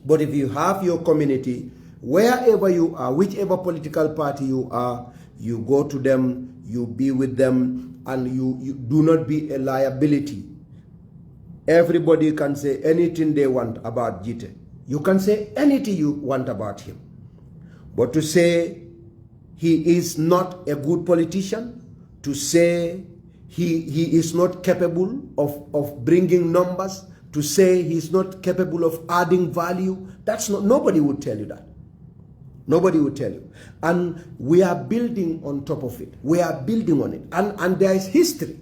But if you have your community, wherever you are, whichever political party you are, you go to them, you be with them, and you do not be a liability. Everybody can say anything they want about Gitteh. You can say anything you want about him. But to say he is not a good politician, to say he is not capable of bringing numbers, to say he's not capable of adding value, that's not, nobody would tell you that. Nobody would tell you. And we are building on top of it. We are building on it. And there is history.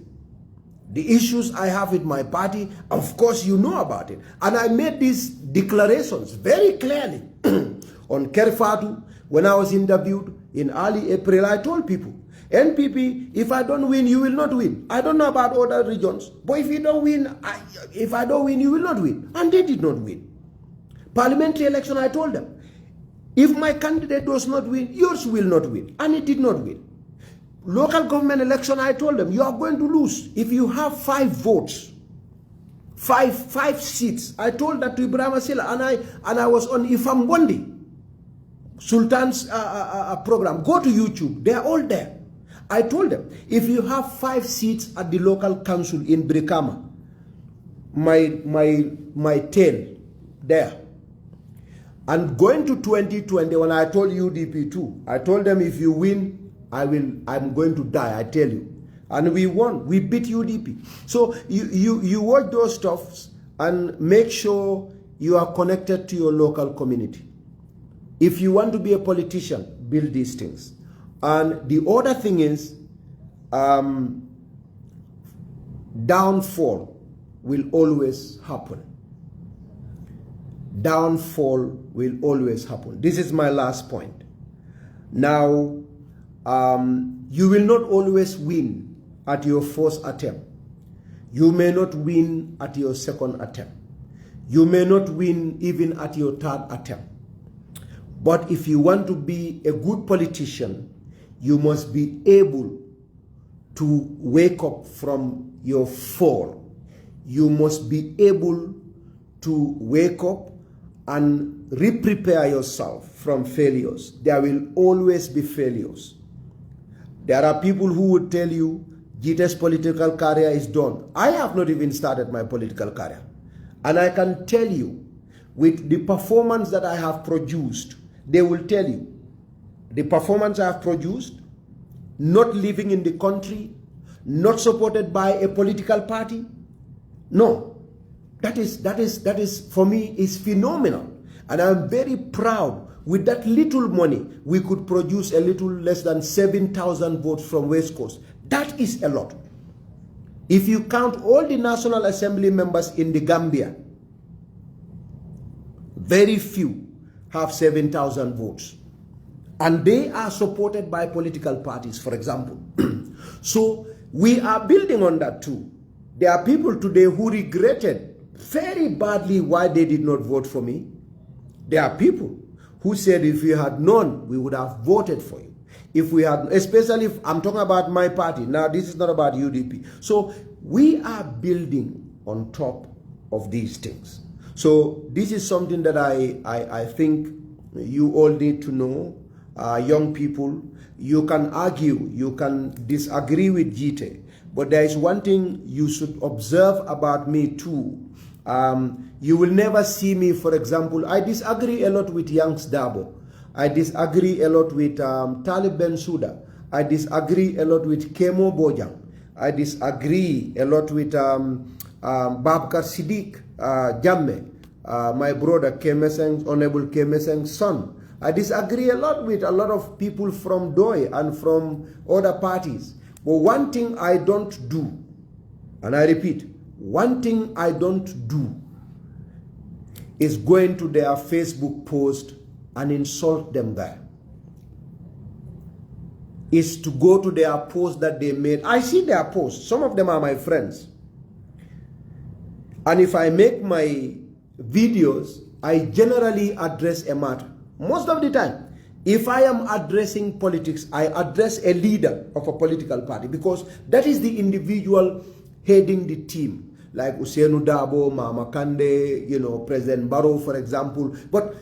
The issues I have with my party, of course you know about it. And I made these declarations very clearly on Kerfatu. When I was interviewed in early April, I told people, NPP, if I don't win, you will not win. I don't know about other regions, but if you don't win, if I don't win, you will not win. And they did not win. Parliamentary election, I told them, if my candidate does not win, yours will not win. And it did not win. Local government election, I told them, you are going to lose if you have 5 votes, five seats. I told that to Ibrahim Asila, and I was on Ifam Bondi, Sultan's program. Go to YouTube, they are all there. I told them, if you have 5 seats at the local council in Brikama, my tail there. And going to 2020, when I told UDP too, I told them, if you win, I'm going to die, I tell you. And we won. We beat UDP. So you watch those stuffs and make sure you are connected to your local community. If you want to be a politician, build these things. And the other thing is, downfall will always happen. Downfall will always happen. This is my last point. Now, you will not always win at your first attempt. You may not win at your second attempt. You may not win even at your third attempt. But if you want to be a good politician, you must be able to wake up from your fall. You must be able to wake up and re-prepare yourself from failures. There will always be failures. There are people who would tell you, Gitteh's political career is done. I have not even started my political career. And I can tell you, with the performance that I have produced, they will tell you, the performance I have produced, not living in the country, not supported by a political party. No, that is for me is phenomenal. And I'm very proud. With that little money, we could produce a little less than 7,000 votes from West Coast. That is a lot. If you count all the National Assembly members in the Gambia, very few have 7,000 votes. And they are supported by political parties, for example. So we are building on that too. There are people today who regretted very badly why they did not vote for me. There are people who said if we had known, we would have voted for you. If we had, especially if I'm talking about my party. Now, this is not about UDP. So we are building on top of these things. So this is something that I think you all need to know. Young people, you can argue, you can disagree with Gitteh, but there is one thing you should observe about me too. You will never see me, for example, I disagree a lot with Yanks Dabo. I disagree a lot with Talib Bensouda. I disagree a lot with Kemo Bojang. I disagree a lot with Babkar Siddiq Jamme, my brother Honorable Kemeseng's son. I disagree a lot with a lot of people from Doi and from other parties. But one thing I don't do, and I repeat, one thing I don't do is going to their Facebook post and insult them there. Is to go to their post that they made. I see their posts. Some of them are my friends. And if I make my videos, I generally address a matter. Most of the time, if I am addressing politics, I address a leader of a political party because that is the individual heading the team. Like Usainu Dabo, Mama Kande, you know, President Barrow, for example. But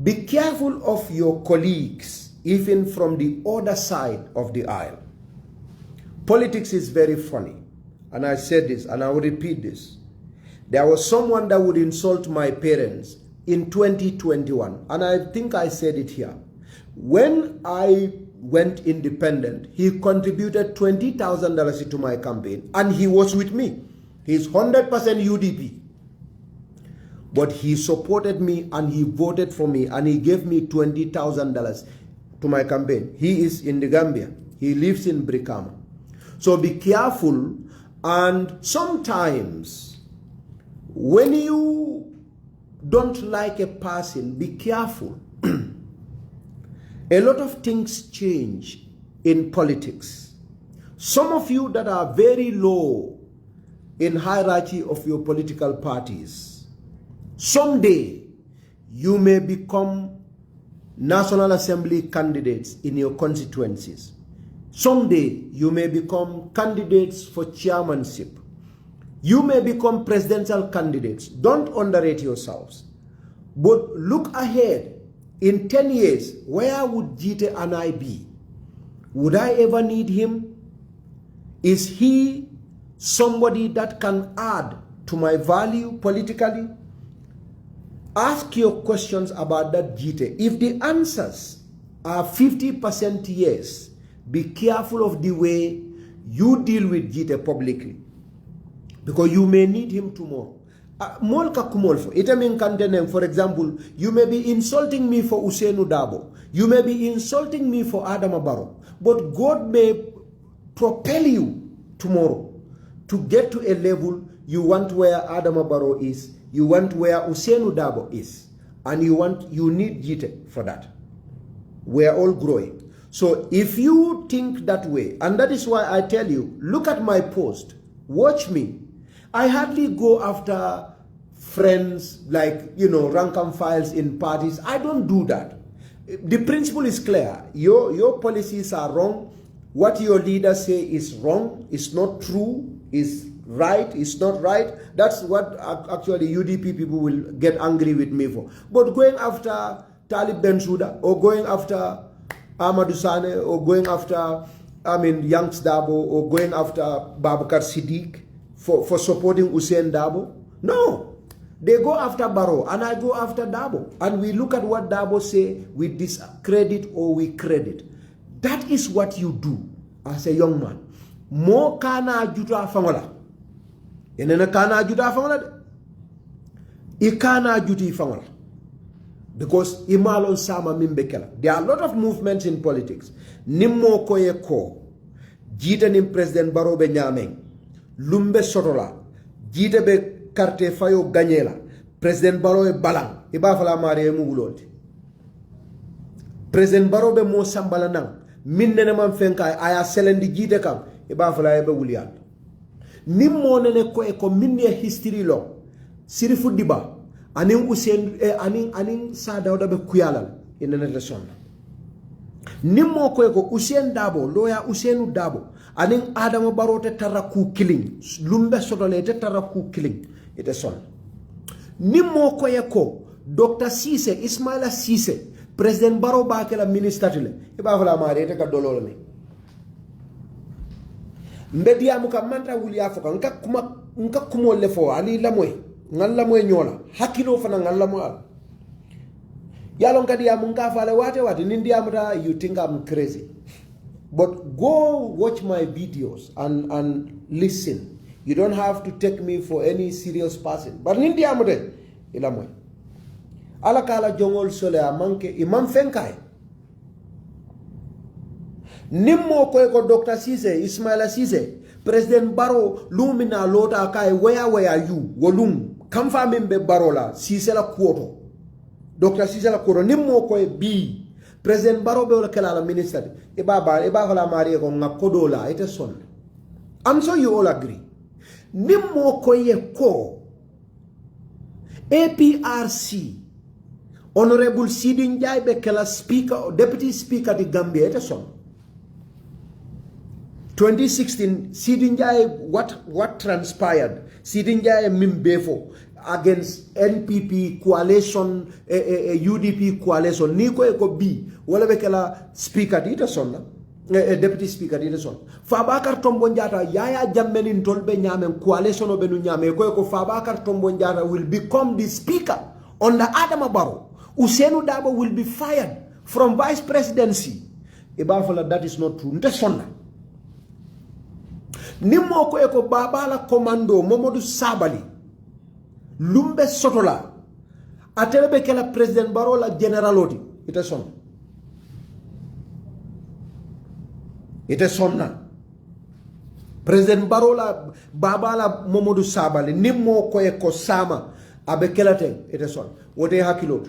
be careful of your colleagues, even from the other side of the aisle. Politics is very funny. And I said this, and I will repeat this. There was someone that would insult my parents in 2021, and I think I said it here. When I went independent, he contributed $20,000 into my campaign, and he was with me. He's 100% UDP. But he supported me, and he voted for me, and he gave me $20,000 to my campaign. He is in the Gambia. He lives in Brikama. So be careful, and sometimes when you don't like a person, be careful. A lot of things change in politics. Some of you that are very low in hierarchy of your political parties, someday you may become National Assembly candidates in your constituencies. Someday you may become candidates for chairmanship. You may become presidential candidates. Don't underrate yourselves. But look ahead. In 10 years, where would Gitteh and I be? Would I ever need him? Is he somebody that can add to my value politically? Ask your questions about that Gitteh. If the answers are 50% yes, be careful of the way you deal with Gitteh publicly. Because you may need him tomorrow. For example, you may be insulting me for Usainu Dabo. You may be insulting me for Adama Barrow. But God may propel you tomorrow to get to a level you want where Adama Barrow is, you want where Usainu Dabo is, and you need Gitteh for that. We are all growing. So if you think that way, and that is why I tell you, look at my post, watch me. I hardly go after friends like, you know, rank and files in parties. I don't do that. The principle is clear. Your policies are wrong. What your leaders say is wrong, is not true, is right, is not right. That's what actually UDP people will get angry with me for. But going after Talib Bensouda, or going after Amadou Sane, or going after, Yanks Dabo, or going after Babakar Siddiq for supporting Usain Dabo? No. They go after Barrow, and I go after Dabo. And we look at what Dabo say, we discredit or we credit. That is what you do as a young man. Mo kana juta fangola. Yenena kana juta fangola. Ikana juti fangola. Because imalon sama mimbekela. There are a lot of movements in politics. Nimmo koye ko. Jita nim President Barrow be nyameng. Lumbe sotola. Jita be carte fayo gagnela. President Barrow e balang. Iba fala mare mu wuloti. President Barrow be mo sambala nang. Min nene man fenka aya selendi Gitteh kam. Iba fala e be wulial. Nimmo nene ko e ko minne history lo. Sirifu Diba, aning Usain, aning Sa Dawda be Kuyalal, in another son. Nimmo ko Usain Dabo, lawyer Usainu Dabo, aning Adamo Barote Taraku killing, Lumbe Sodolete Taraku killing, it is son. Nimmo ko Dr. Sise, Ismaila Sise, President Baro Bakela Minister Tile, Ibavola Marete Dololome. Mbedia muka mantra wuli afoka nka kumo lefo ali lamwe ngalla moy nyola hakilo fana ngalla mo al yalo ngadi ya munga fale wate nindi amata you think I'm crazy, but go watch my videos and listen. You don't have to take me for any serious person, but nindi amate ila moy ala kala jongol sole amanke imam fenkai nimmo ko Dr. Sise, Ismaila Sise, President Baro, Lumina Lota Kai, where are you? Wolum, Kamfa Mimbe Barola, Sise la Kuoto. Dr. Sise la Kuoto, nimmo ko B. President Baro Bela Kelala Minister, Ebahola Maria Kodola, it is son. I'm sure you all agree. Nimmo ko APRC, Honorable Sidin Jai Bekela Speaker, Deputy Speaker of the Gambia, it is son. 2016, Sidinjai, what transpired? Sidinjai Mimbefo against NPP coalition, UDP coalition. Niko eko B, wala bekela speaker dita sonna, deputy speaker dita sonna. Fabakar Tombonjata, Yaya Jammenin Tolbe Nyamen, coalition obenu Nyame, eko Fabakar Tombonjata will become the speaker on the Adama Barrow. Usainu Dabo will be fired from vice presidency. Ibafola, that is not true. Nte sonna. Nimmo ko eko babala commando Momodu Sabali Lumbe Sotola atelebe kela President Barola generaloti ite sonna President Barola babala Momodu Sabali nimmo ko eko sama abe kelate ite son wote hakilot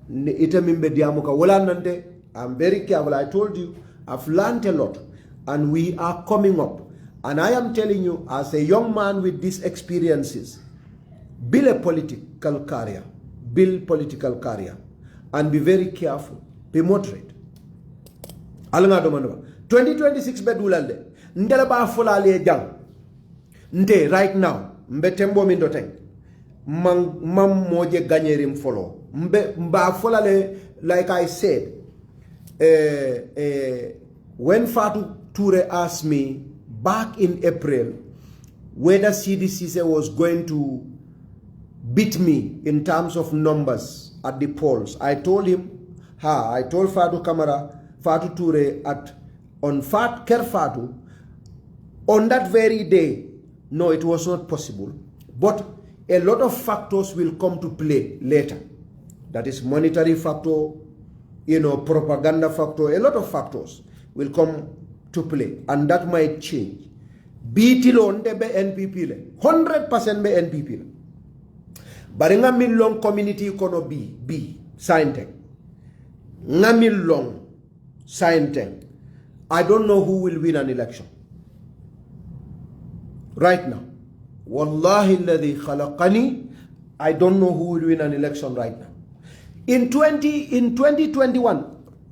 ite mimbe diamuka wala nante. I'm very careful. I told you I've learned a lot and we are coming up. And I am telling you, as a young man with these experiences, build a political career. Build political career. And be very careful. Be moderate. 2026 bedulalde. Ndela ba folale jang. Nde right now. Mbe tembo mindoteng. Mam moje ganyerim follow. Mba folale, like I said, when Fatou Toure asked me back in April whether CDCC was going to beat me in terms of numbers at the polls, I told him, I told Fatou Toure on Ker Fatou, on that very day, no, it was not possible. But a lot of factors will come to play later. That is monetary factor, propaganda factor, a lot of factors will come to play, and that might change. BT-lon de be NPP le 100% be NPP le. Baringa long community kono B scientech. Nga long scientech. I don't know who will win an election. Right now. Wallahi alladhi khalaqani, I don't know who will win an election right now. In 2021,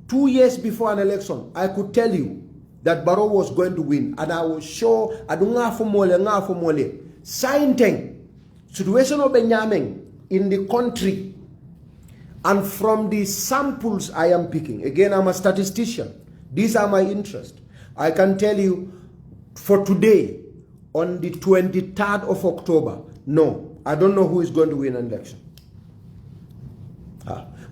2 years before an election, I could tell you that Barrow was going to win, and I was sure adunga fomole scienteng situation of Benjamin in the country, and from the samples I am picking. Again, I'm a statistician. These are my interests. I can tell you for today, on the 23rd of October, no, I don't know who is going to win an election.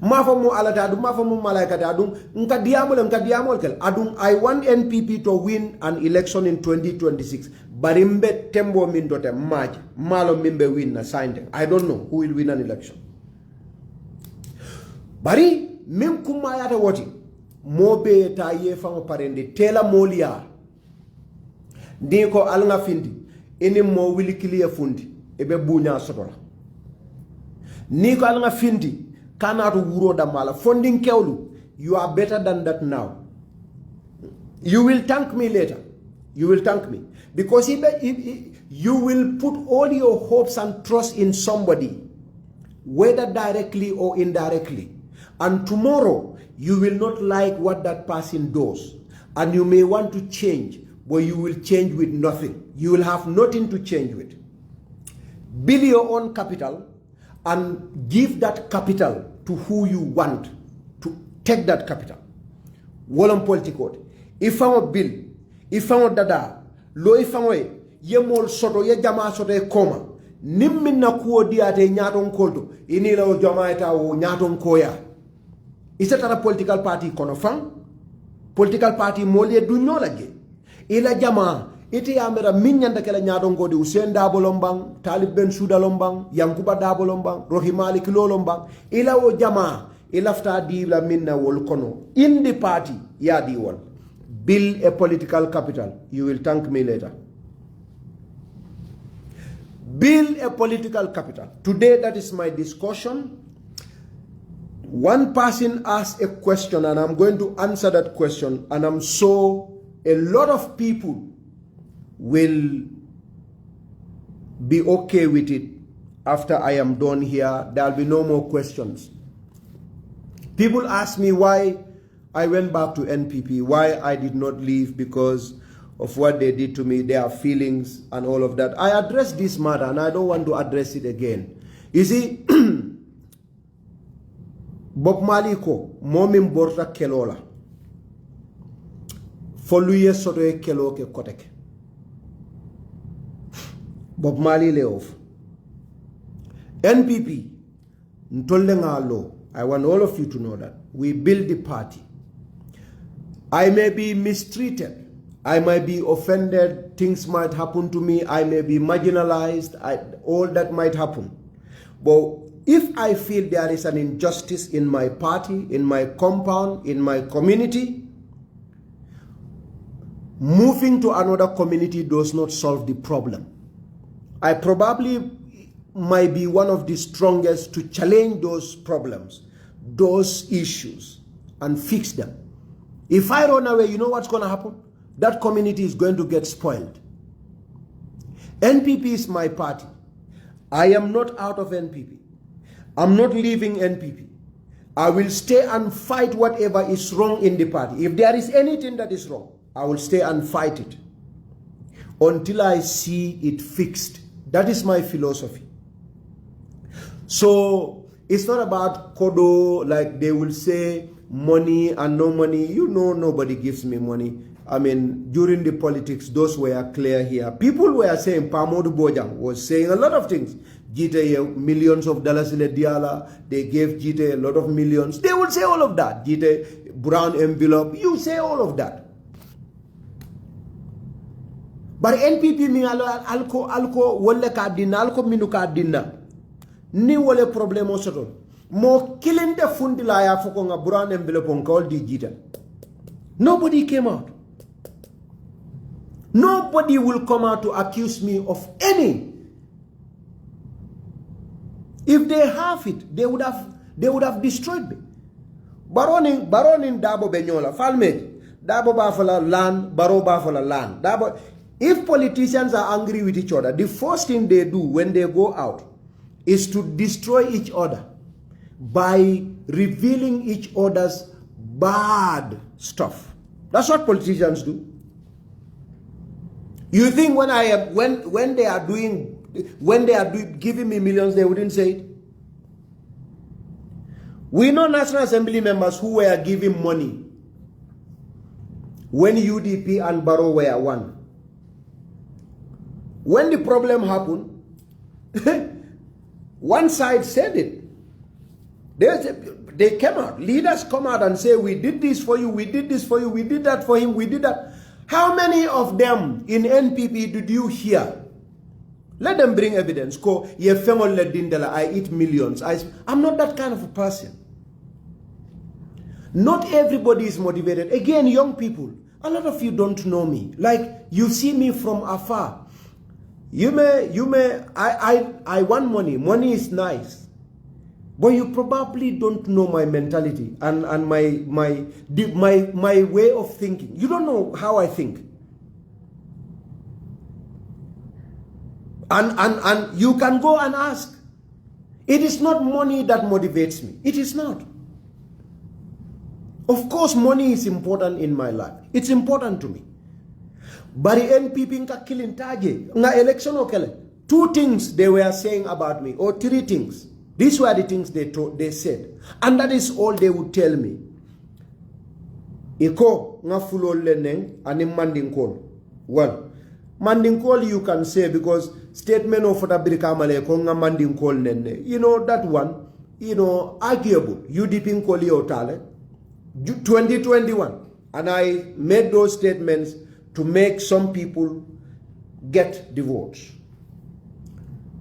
Mafamu alatadu, mafamu malaikatadu, nka diamol kel. I want NPP to win an election in 2026. Barimbe tembo mindote maj, malo mimbe win na signed. I don't know who will win an election. Bari mim kumayata wati mobe ta ye famo parende tela molia ndiko alnga findi eni mo wili kiliya fundi ebe bunya sotola niko alnga findi kanatu wuro damala funding kewlu. You are better than that now. You will thank me later. You will thank me because you will put all your hopes and trust in somebody, whether directly or indirectly. And tomorrow, you will not like what that person does. And you may want to change, but you will change with nothing. You will have nothing to change with. Build your own capital and give that capital to who you want to take that capital. Wolom politiko. If I'm a bill, if I'm a dada, lo if I'm a yemol soto ye jama soto e koma. Nimmin na kuo diate nyaton koldo. Inila o jama eta o nyaton koya. Is that a political party konofang? Political party molye dunyolage. Ila jama ite amera minyanda kala nyaton kodi Hussein Dabo lombang, Talib Ben Suda lombang, Yankuba Dabo lombang, Rohimali Kilo lombang. Ila o jama ilafta di la minna wol kono. In the party, ya di one. Build a political capital. You will thank me later. Build a political capital. Today, that is my discussion. One person asked a question, and I'm going to answer that question. And I'm sure a lot of people will be okay with it after I am done here. There'll be no more questions. People ask me why I went back to NPP, why I did not leave because of what they did to me, their feelings and all of that. I addressed this matter and I don't want to address it again. You see, Bob Maliko, momim borta kelola. Foluye sotoye kelo ke koteke. Bob Mali leof. NPP, ntolenga law. I want all of you to know that. We build the party. I may be mistreated. I might be offended. Things might happen to me. I may be marginalized. All that might happen. But if I feel there is an injustice in my party, in my compound, in my community, moving to another community does not solve the problem. I probably might be one of the strongest to challenge those problems, those issues, and fix them. If I run away, you know what's going to happen? That community is going to get spoiled. NPP is my party. I am not out of NPP. I'm not leaving NPP. I will stay and fight whatever is wrong in the party. If there is anything that is wrong, I will stay and fight it until I see it fixed. That is my philosophy. So it's not about kodo, like they will say money and no money. You know, nobody gives me money. I mean, during the politics, those were clear here. People were saying, Pamodu Bojang was saying a lot of things. Gitteh millions of dollars in a diala. They gave Gitteh a lot of millions. They would say all of that. Gitteh, brown envelope. You say all of that. But NPP mi alko wole ka dinna alko minu ka dinna. Ni wole problemo soto. Mo kilinde fundi la ya foko nga brown envelope on call di Gitteh. Nobody came out. Nobody will come out to accuse me of any. If they have it, they would have destroyed me. Baronin Dabo Benyola, Falme, Dabo Bafala land, Baro Bafala land. Dabo. If politicians are angry with each other, the first thing they do when they go out is to destroy each other by revealing each other's bad stuff. That's what politicians do. You think when they are giving me millions, they wouldn't say it? We know National Assembly members who were giving money when UDP and Barrow were one. When the problem happened, one side said it. They came out. Leaders come out and say, we did this for you, we did this for you, we did that for him, we did that. How many of them in NPP did you hear? Let them bring evidence. I eat millions. I'm not that kind of a person. Not everybody is motivated. Again, young people, a lot of you don't know me. Like, you see me from afar. I want money. Money is nice. But you probably don't know my mentality and my way of thinking. You don't know how I think. And you can go and ask. It is not money that motivates me. It is not. Of course, money is important in my life. It's important to me. But the NPP nka killing target. Nga election okele. 2 things they were saying about me, or 3 things. These were the things they said. And that is all they would tell me. Iko nga fulo leneng ani manding call. Well, manding call you can say because statement of Fatabirika Maleko nga manding call nene. You know that one, arguable. UDP call you tale. 2021. And I made those statements to make some people get the votes.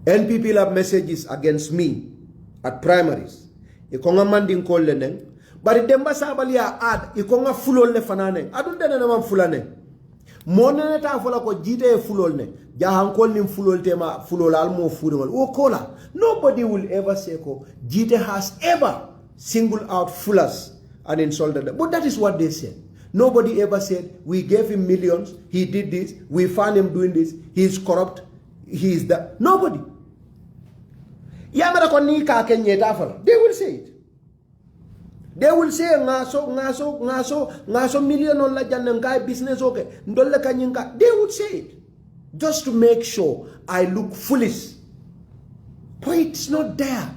NPP lab messages against me at primaries. Ikonga manding call leneng. But demba sabalia ad ikonga fulol ne fanane. Adun dena naman fulane. Monene ta fola ko jite fulol ne. Jahan call nim fulol tema fulol almo fulol. O kola. Nobody will ever say ko jite has ever singled out fullers and insulted them. But that is what they said. Nobody ever said, we gave him millions, he did this, we found him doing this, he is corrupt, he is that. Nobody. They will say it. They will say, ngaso million on la janangai business okay. They would say it. Just to make sure I look foolish. But it's not there.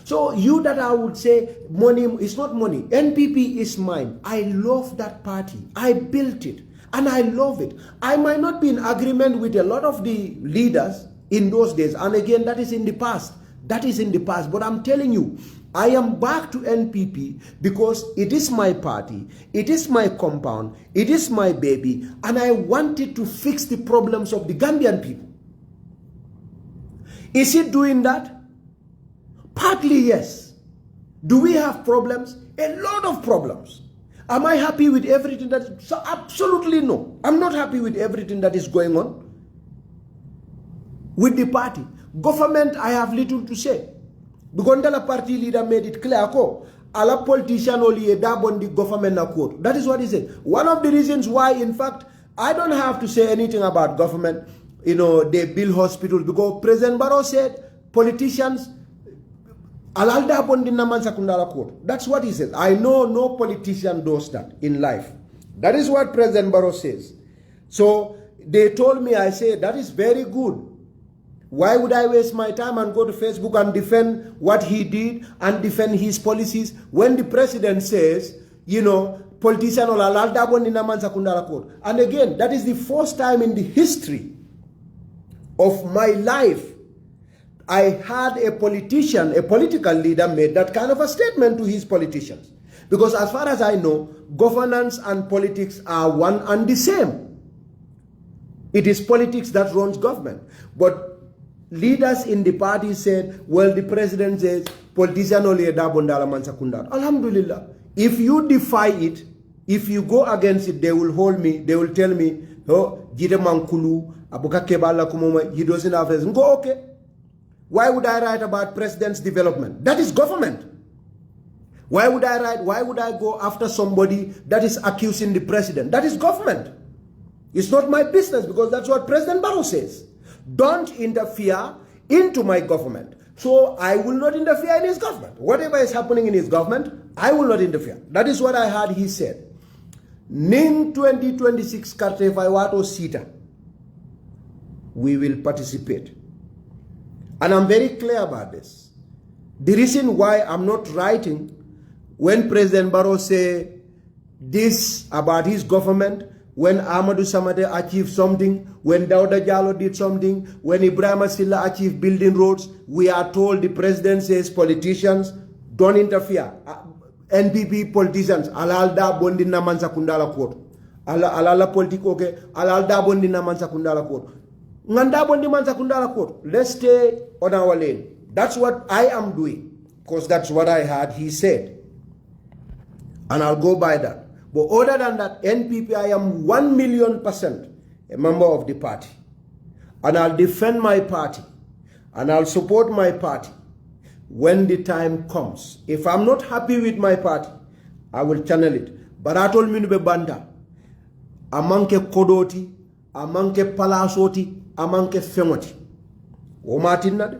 So you that I would say money is not money. NPP is mine. I love that party. I built it. And I love it. I might not be in agreement with a lot of the leaders in those days. And again, that is in the past. That is in the past. But I'm telling you, I am back to NPP because it is my party. It is my compound. It is my baby. And I wanted to fix the problems of the Gambian people. Is it doing that? Partly, yes. Do we have problems? A lot of problems. Am I happy with everything that is? So absolutely no. I'm not happy with everything that is going on with the party. Government, I have little to say. Because the party leader made it clear, all politician only a dab on the government na quote. That is what he said. One of the reasons why, in fact, I don't have to say anything about government. They build hospitals because President Barrow said politicians that's what he says. I know no politician does that in life. That is what President Barrow says. So they told me, I said, that is very good. Why would I waste my time and go to Facebook and defend what he did and defend his policies when the president says, politician or and again, that is the first time in the history of my life I had a politician, a political leader made that kind of a statement to his politicians. Because as far as I know, governance and politics are one and the same. It is politics that runs government. But leaders in the party said, well, the president says, politician only a dabondala mansakundar. Alhamdulillah. If you defy it, if you go against it, they will hold me, they will tell me, oh, Gitteh Mankulu, Abuka Kebala Kumoma, he doesn't have this. Go, okay. Why would I write about president's development? That is government. Why would I write? Why would I go after somebody that is accusing the president? That is government. It's not my business because that's what President Barrow says. Don't interfere into my government. So I will not interfere in his government. Whatever is happening in his government, I will not interfere. That is what I heard he said. Ning 2026 Karte Faiwato Sita. We will participate. And I'm very clear about this. The reason why I'm not writing when President Barrow say this about his government, when Amadou Samate achieved something, when Dauda Jallo did something, when Ibrahim Silla achieved building roads, we are told the president says politicians don't interfere. NPP politicians, alalda bondi na mansa kundala court. Alala politiko ke, alalda bondi na mansa kundala court. Let's stay on our lane. That's what I am doing. Because that's what I heard he said. And I'll go by that. But other than that, NPP, I am 1,000,000% a member of the party. And I'll defend my party. And I'll support my party when the time comes. If I'm not happy with my party, I will channel it. Baratol minube banda. Amanke kodoti. Amanke palasoti. Amanke femoti. O Martin nade.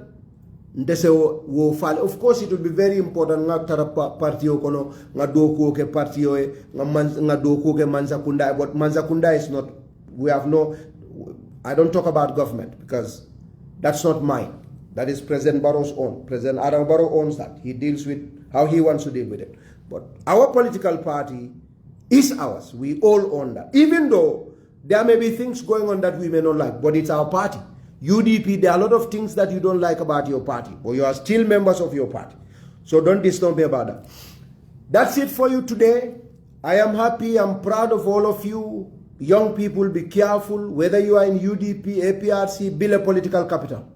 Ndese wo fale. Of course, it will be very important nga tara party kono nga doku ke party nga doku ke Manzakunda, but Manzakunda is not. We have no. I don't talk about government because that's not mine. That is President Barrow's own. President Adam Barrow owns that. He deals with how he wants to deal with it. But our political party is ours. We all own that. Even though there may be things going on that we may not like, but it's our party. UDP, there are a lot of things that you don't like about your party, but you are still members of your party. So don't disturb me about that. That's it for you today. I am happy. I'm proud of all of you. Young people, be careful. Whether you are in UDP, APRC, build a political capital.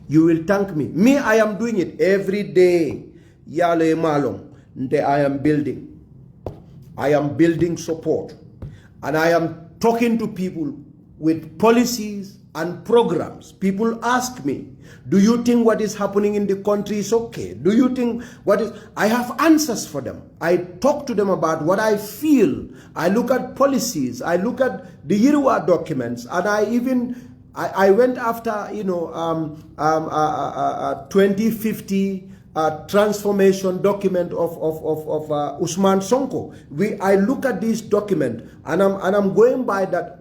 You will thank me. Me, I am doing it every day. Yale malong. I am building. I am building support. And I am talking to people with policies and programs. People ask me, do you think what is happening in the country is okay? Do you think what is... I have answers for them. I talk to them about what I feel. I look at policies. I look at the Yirwa documents. And I went after, 2050 transformation document of Usman Sonko. I look at this document and I'm going by that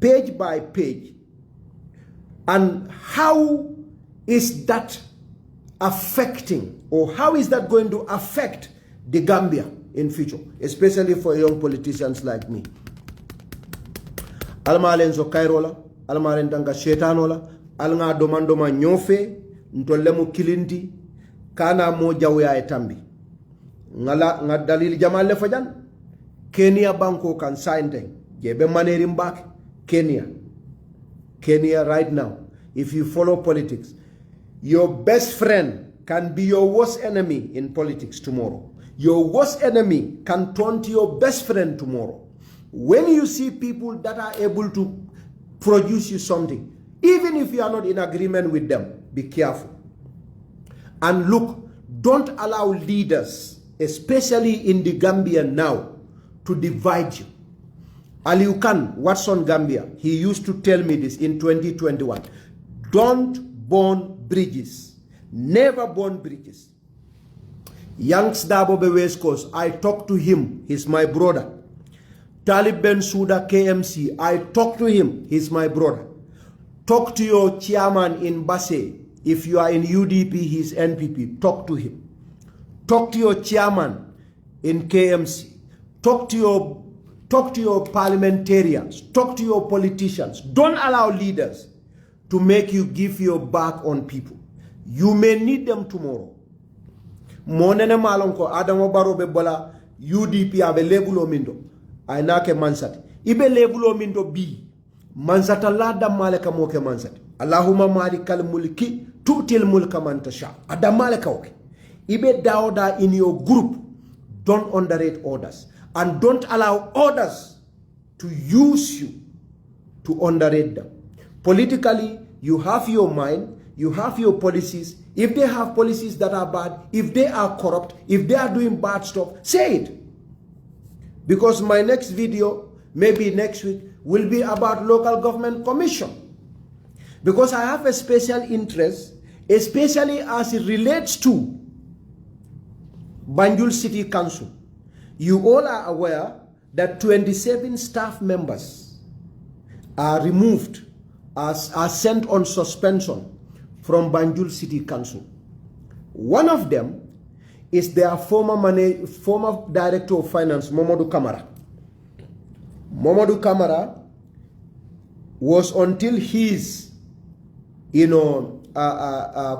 page by page. And how is that affecting, or how is that going to affect the Gambia in future, especially for young politicians like me? Almalen zo kairola, almalen tanga shetanola, alnga domandoma nyofe, ntolemu kilinti, kana mo jawya etambi. Nga dalili jamal lefajan, Kenya banko kan sign jebe manerim back, Kenya right now, if you follow politics, your best friend can be your worst enemy in politics tomorrow. Your worst enemy can turn to your best friend tomorrow. When you see people that are able to produce you something, even if you are not in agreement with them, be careful. And look, don't allow leaders, especially in the Gambia now, to divide you. Aliu Khan, Watson Gambia, he used to tell me this in 2021. Don't burn bridges. Never burn bridges. Yanks Dabobe West Coast, I talked to him. He's my brother. Talib Ben Suda KMC, I talked to him. He's my brother. Talk to your chairman in Basse. If you are in UDP, he's NPP. Talk to him. Talk to your chairman in KMC. Talk to your parliamentarians. Talk to your politicians. Don't allow leaders to make you give your back on people. You may need them tomorrow. Monene malonko Adamo Barobe Bola UDP abe lebulo mindo. Ainake mansati. Ibe lebulo mindo bi. Mansata lada maleka moke mansati. Allahumma malikal mulki tutil mulka man tasha. Adamaleka oke. Ibe dauda in your group. Don't underrate others. And don't allow others to use you to underrate them. Politically, you have your mind, you have your policies. If they have policies that are bad, if they are corrupt, if they are doing bad stuff, say it. Because my next video, maybe next week, will be about local government commission. Because I have a special interest, especially as it relates to Banjul City Council. You all are aware that 27 staff members are removed, are sent on suspension from Banjul City Council. One of them is their former director of finance, Momodu Kamara. Momodu Kamara was until his,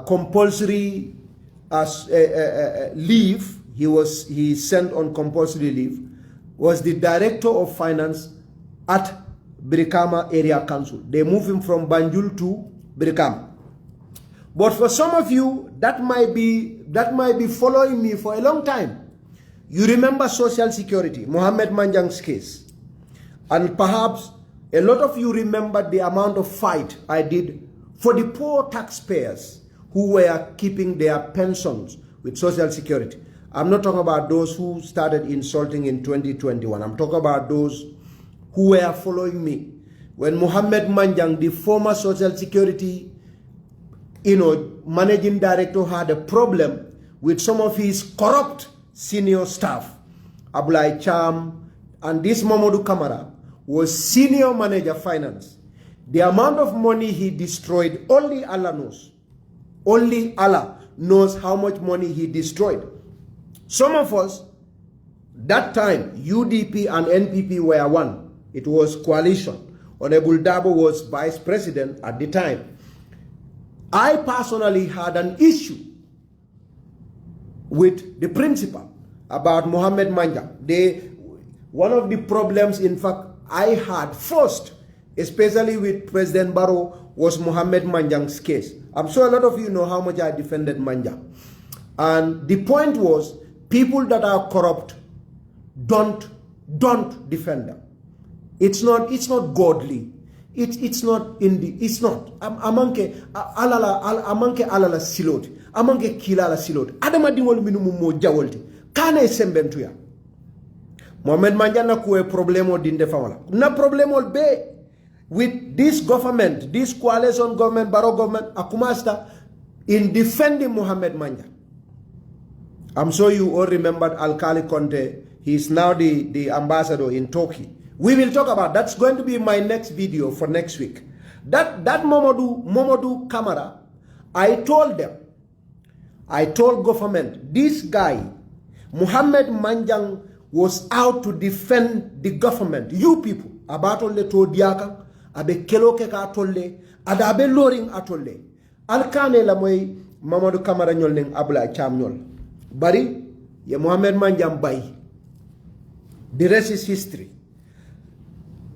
compulsory leave. He sent on compulsory leave, was the director of finance at Brikama Area Council. They moved him from Banjul to Brikama. But for some of you, that might be following me for a long time. You remember Social Security, Mohammed Manjang's case. And perhaps a lot of you remember the amount of fight I did for the poor taxpayers who were keeping their pensions with Social Security. I'm not talking about those who started insulting in 2021. I'm talking about those who were following me. When Mohammed Manjang, the former Social Security managing director had a problem with some of his corrupt senior staff. Abulai Cham and this Mamadou Kamara was senior manager finance. The amount of money he destroyed, only Allah knows. Only Allah knows how much money he destroyed. Some of us, that time, UDP and NPP were one. It was coalition. Honorable Dabo was vice president at the time. I personally had an issue with the principal about Mohammed Manja. One of the problems, in fact, I had first, especially with President Barrow, was Mohammed Manjang's case. I'm sure a lot of you know how much I defended Manja. And the point was, people that are corrupt, don't defend them. It's not godly. It's not in the, it's not. Amanke alala silot. Amanke kilala silot. Adama dingol minimum mo jawolti. Kana sembentuya. Mohamed Manjana kuwe problemo dinde famala. Na problemo be with this government, this coalition government, Barrow government, akumasta in defending Mohamed Manja. I'm sure you all remembered Alkali Conte. He's now the ambassador in Turkey. We will talk about that's going to be my next video for next week. That Mamadou Kamara, I told government, this guy, Mohamed Manjang, was out to defend the government. You people, abatole to diaka, abe keloke ka tolle, adabe loring atolle. Alkane la moy Mamadou Kamara nyol neng abla cham nyol. Bari, ye Mohamed Manjang bay. The rest is history.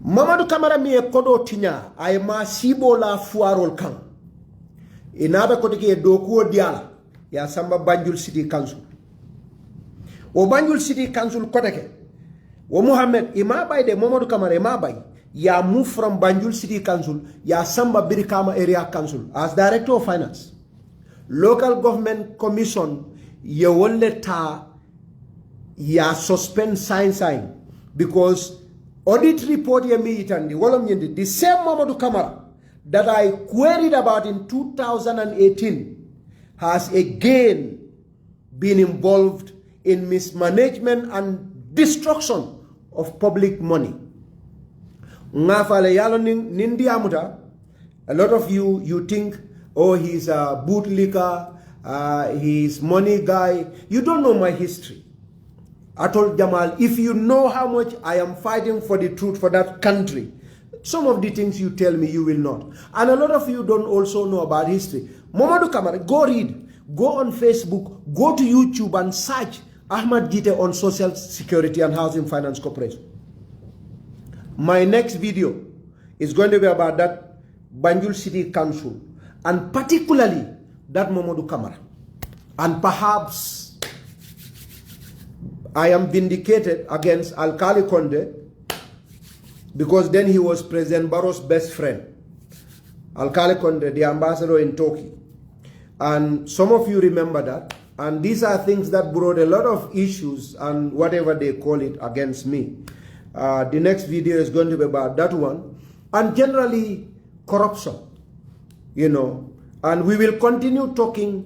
Mamadou Kamara mi e kodo tinya ay ma sibo la fuarol kan. Inabe ko dike dokuo diala ya samba Banjul City Council. O Banjul City Council kodeke. O Mohamed ima bay de Mamadou Kamara ima bay ya move from Banjul City Council ya samba Birikama Area Council as Director of Finance. Local Government Commission ye wolle ta ya suspend sign because audit report ye mi itandi the same Mamadou Kamara that I queried about in 2018 has again been involved in mismanagement and destruction of public money. Ngafale yalo nindi amuta. A lot of you think, oh, he's a bootlicker, he's money guy. You don't know my history. I told Jamal, if you know how much I am fighting for the truth for that country, some of the things you tell me you will not. And a lot of you don't also know about history. Mamadou Kamara, go read. Go on Facebook, go to YouTube and search Ahmad Gitteh on Social Security and Housing Finance Corporation. My next video is going to be about that Banjul City Council and particularly that Mamadou Kamara. And perhaps I am vindicated against Alkali Conde because then he was President Barrow's best friend. Alkali Conde, the ambassador in Turkey. And some of you remember that. And these are things that brought a lot of issues and whatever they call it against me. The next video is going to be about that one. And generally, corruption, And we will continue talking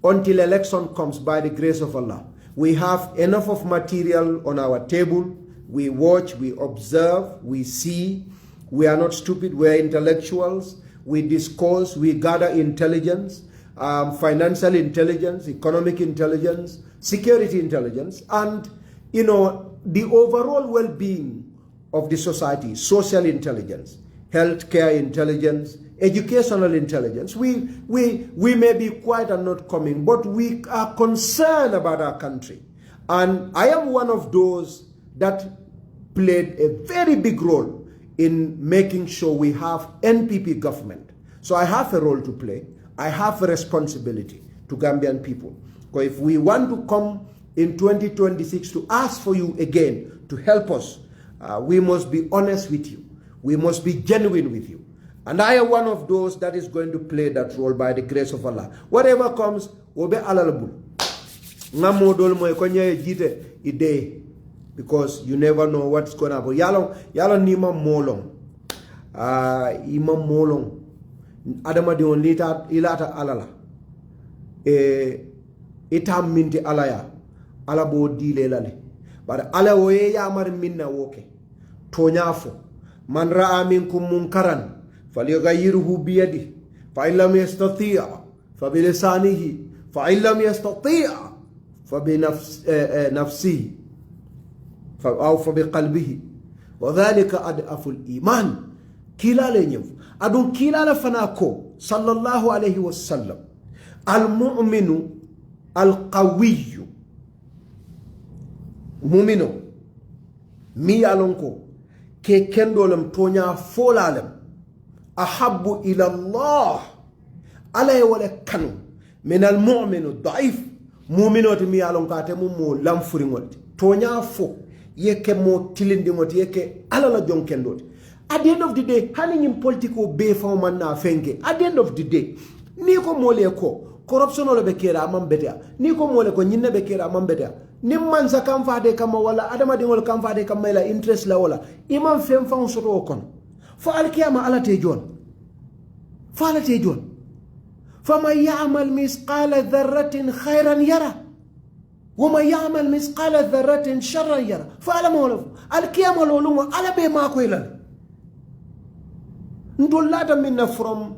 until election comes by the grace of Allah. We have enough of material on our table. We watch, we observe, we see. We are not stupid, we are intellectuals. We discuss, we gather intelligence, financial intelligence, economic intelligence, security intelligence, and, the overall well-being of the society, social intelligence, healthcare intelligence, educational intelligence. We may be quiet and not coming, but we are concerned about our country. And I am one of those that played a very big role in making sure we have NPP government. So I have a role to play. I have a responsibility to Gambian people. Because if we want to come in 2026 to ask for you again to help us, we must be honest with you. We must be genuine with you. And I am one of those that is going to play that role by the grace of Allah. Whatever comes, obe alalabul. Ngamodol mo konye jite ide, because you never know what's going to happen. Yalo nima molong. Ima molong. adama di on ilata alala itam minti alaya ala bo dile lale bara ala woye yamar minna woke toñafo man ra'a minkum munkaran falyughayyirhu bi yadihi fa in lam yastati' fa bi lisanihi fa in lam yastati' fa bi nafsihi aw fa bi qalbihi wa dhalika ad'afu al-iman kila lenyef adun kila la fanako sallallahu alayhi wa sallam al-mu'minu al-qawiyyu mumino mi alonko ke kendolem tonya folalem ahabbu ila Allah ala wala kanu min al-mu'minu da'if mu'minoti mi alonko atemu mo lamfuri ngolti tonya fo yeke mo tilindi moti yeke ala la jonkendoti. At the end of the day, hani nyim politiko be fa man na fenke. At the end of the day, ni ko mole ko corruption ole be kera amam betea. Ni ko mole ko nyinne be kera amam betea. Nim man sa kam faade kama wala adama dingol kam faade kama la interest la wala. Imam fem fa soto kon. Fa al kiyama ala te jon. Fa ala te jon. Fa man ya'mal misqala dharratin khairan yara. وما يعمل مثقال ذرة شرا يرى فعلم ولو الكيام ولو على بما كويلا ndolata minna from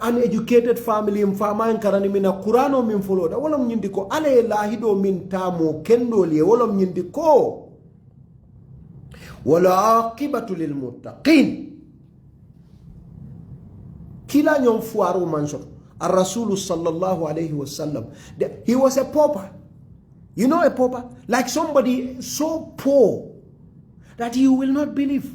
an educated family mfama karani minna qur'ano min foloda wala nyindi ko ale lahido min tamo kendoli wala nyindi ko wala aqibatu lil muttaqin kila nyom fuaru manso ar-rasul sallallahu alayhi wasallam he was a pauper. You know a pauper? Like somebody so poor that you will not believe.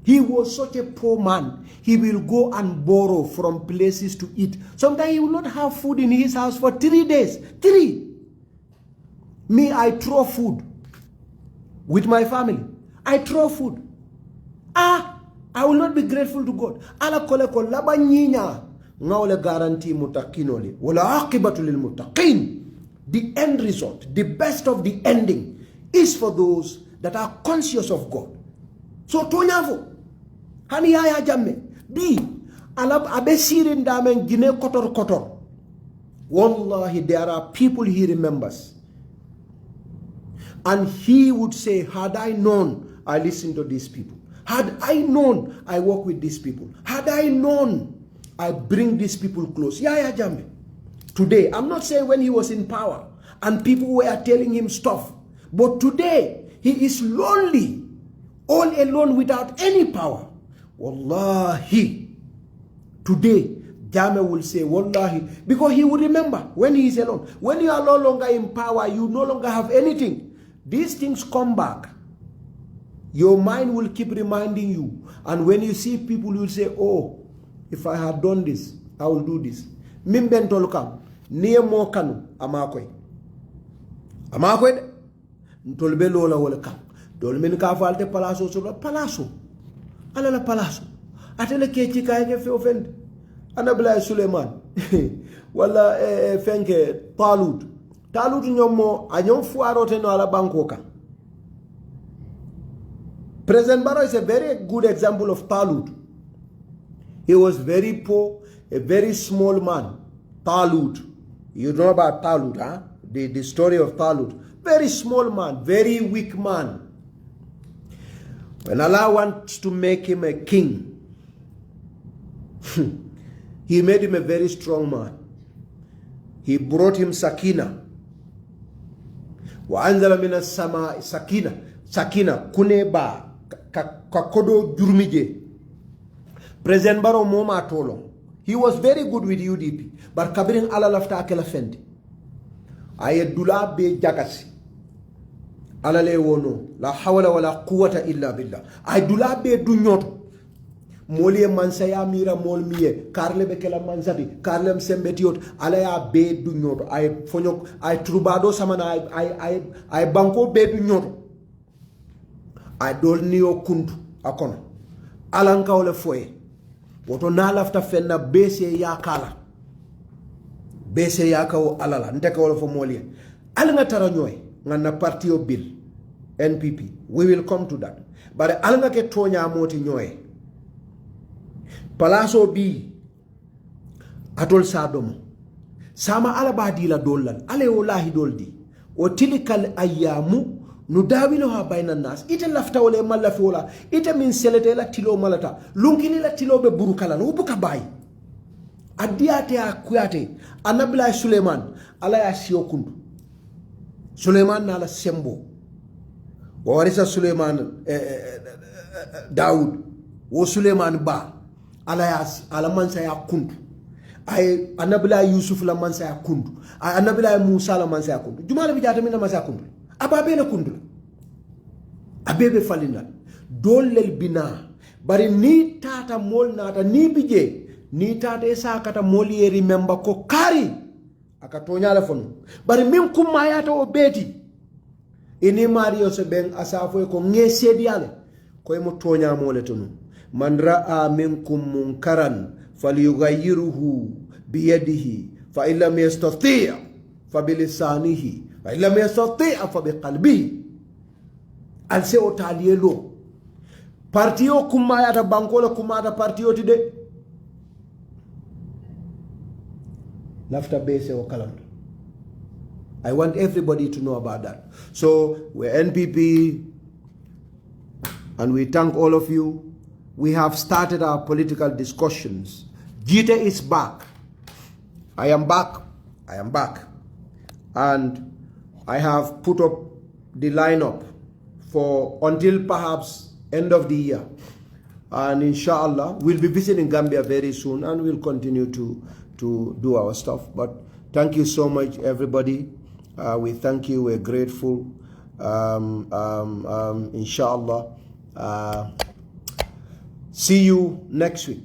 He was such a poor man. He will go and borrow from places to eat. Sometimes he will not have food in his house for 3 days. 3. Me, I throw food with my family. I throw food. I will not be grateful to God. Ala kole ko laba nyinya. Ngawle guarantee mutakinoli. Wala aqibatu lil mutaqin. The end result, the best of the ending, is for those that are conscious of God. So tonyavo, hani haya jamme, bi alab abesirin damen gine kotor kotor. Wallahi, there are people he remembers, and he would say, had I known, I listened to these people. Had I known, I work with these people. Had I known, I bring these people close. Yaya jamme. Today, I'm not saying when he was in power and people were telling him stuff, but today he is lonely, all alone without any power. Wallahi, today Jame will say wallahi, because he will remember when he is alone. When you are no longer in power, you no longer have anything. These things come back. Your mind will keep reminding you, and when you see people, you will say, oh, if I had done this, I will do this. Mimben tolukam. Niye mo kanu amakoy de ntolbe lola wala kam dol min ka falte palaso so palaso ala la palaso atele ke ci kay ke fe ofend ana blay Suleiman wala fenke talut ñom mo añom fuarote no ala banko kan. President Barrow is a very good example of Talut. He was very poor, a very small man. Talut. You know about Talut, huh? The story of Talut. Very small man, very weak man. When Allah wants to make him a king, he made him a very strong man. He brought him sakina. وَأَنزَلَ مِنَ السَّمَاءِ sakina kuneba kakodo jurmije. President Barrow moma tolong. He was very good with UDP, but kabirin ala lafta akela fendi. Aye dula be jagasi. Ala le wono la hawla wala quwwata illa billah. Aye dula be dunyoto. Moli mansaya mira mol miye karle be kela mansabi karlem sembetiot ala ya be dunyoto. Aye fonyok aye trubado samana aye banko be dunyoto. Aye dol niyo kuntu akono. Alanka ole foye. Woto na lafta fenna bese ya kala bese ya kawo alala nteka wala fo molie ala nga tara ñoy nga na parti o bill NPP we will come to that but ala nga ke tonya moti ñoy palaso bi atol sadomo sama ala badi la dollan ale wallahi doldi o tilikal ayyamu nudawiluha bayna nas ite lafta wala malafi wala ite min selete la tilo malata lunkini la tilo be burukala no buka bay adiyate akuyate anabila Suleiman ala ya siyo kundu Suleiman na la sembo wa warisa Suleiman Daud wo Suleiman ba ala mansa ya kundu ay anabila Yusuf la mansa ya kundu ay anabila Musa la mansa ya kundu jumala bi jata min la mansa ya kundu ababe la kundu abebe falina dolel bina bari ni tata mol nata ni bije ni tata esa kata mol yeri memba ko kari akatonya la fonu bari min kuma yata o beti ini mario se ben asafo ko ngesedi ale ko mo tonya mole tunu man ra'a minkum munkaran falyughayyiruhu biyadihi fa illam yastati' fa bilisanihi fa illam yastati' fa biqalbihi alse o talielo partiyo kuma yata bankola kuma ta partiyo tide lafta base o kalam. I want everybody to know about that. So we're NPP and we thank all of you. We have started our political discussions. Gitteh is back. I am back. I am back. And I have put up the lineup for until perhaps end of the year. And inshallah, we'll be visiting Gambia very soon and we'll continue to do our stuff. But thank you so much, everybody. We thank you. We're grateful. Inshallah. See you next week.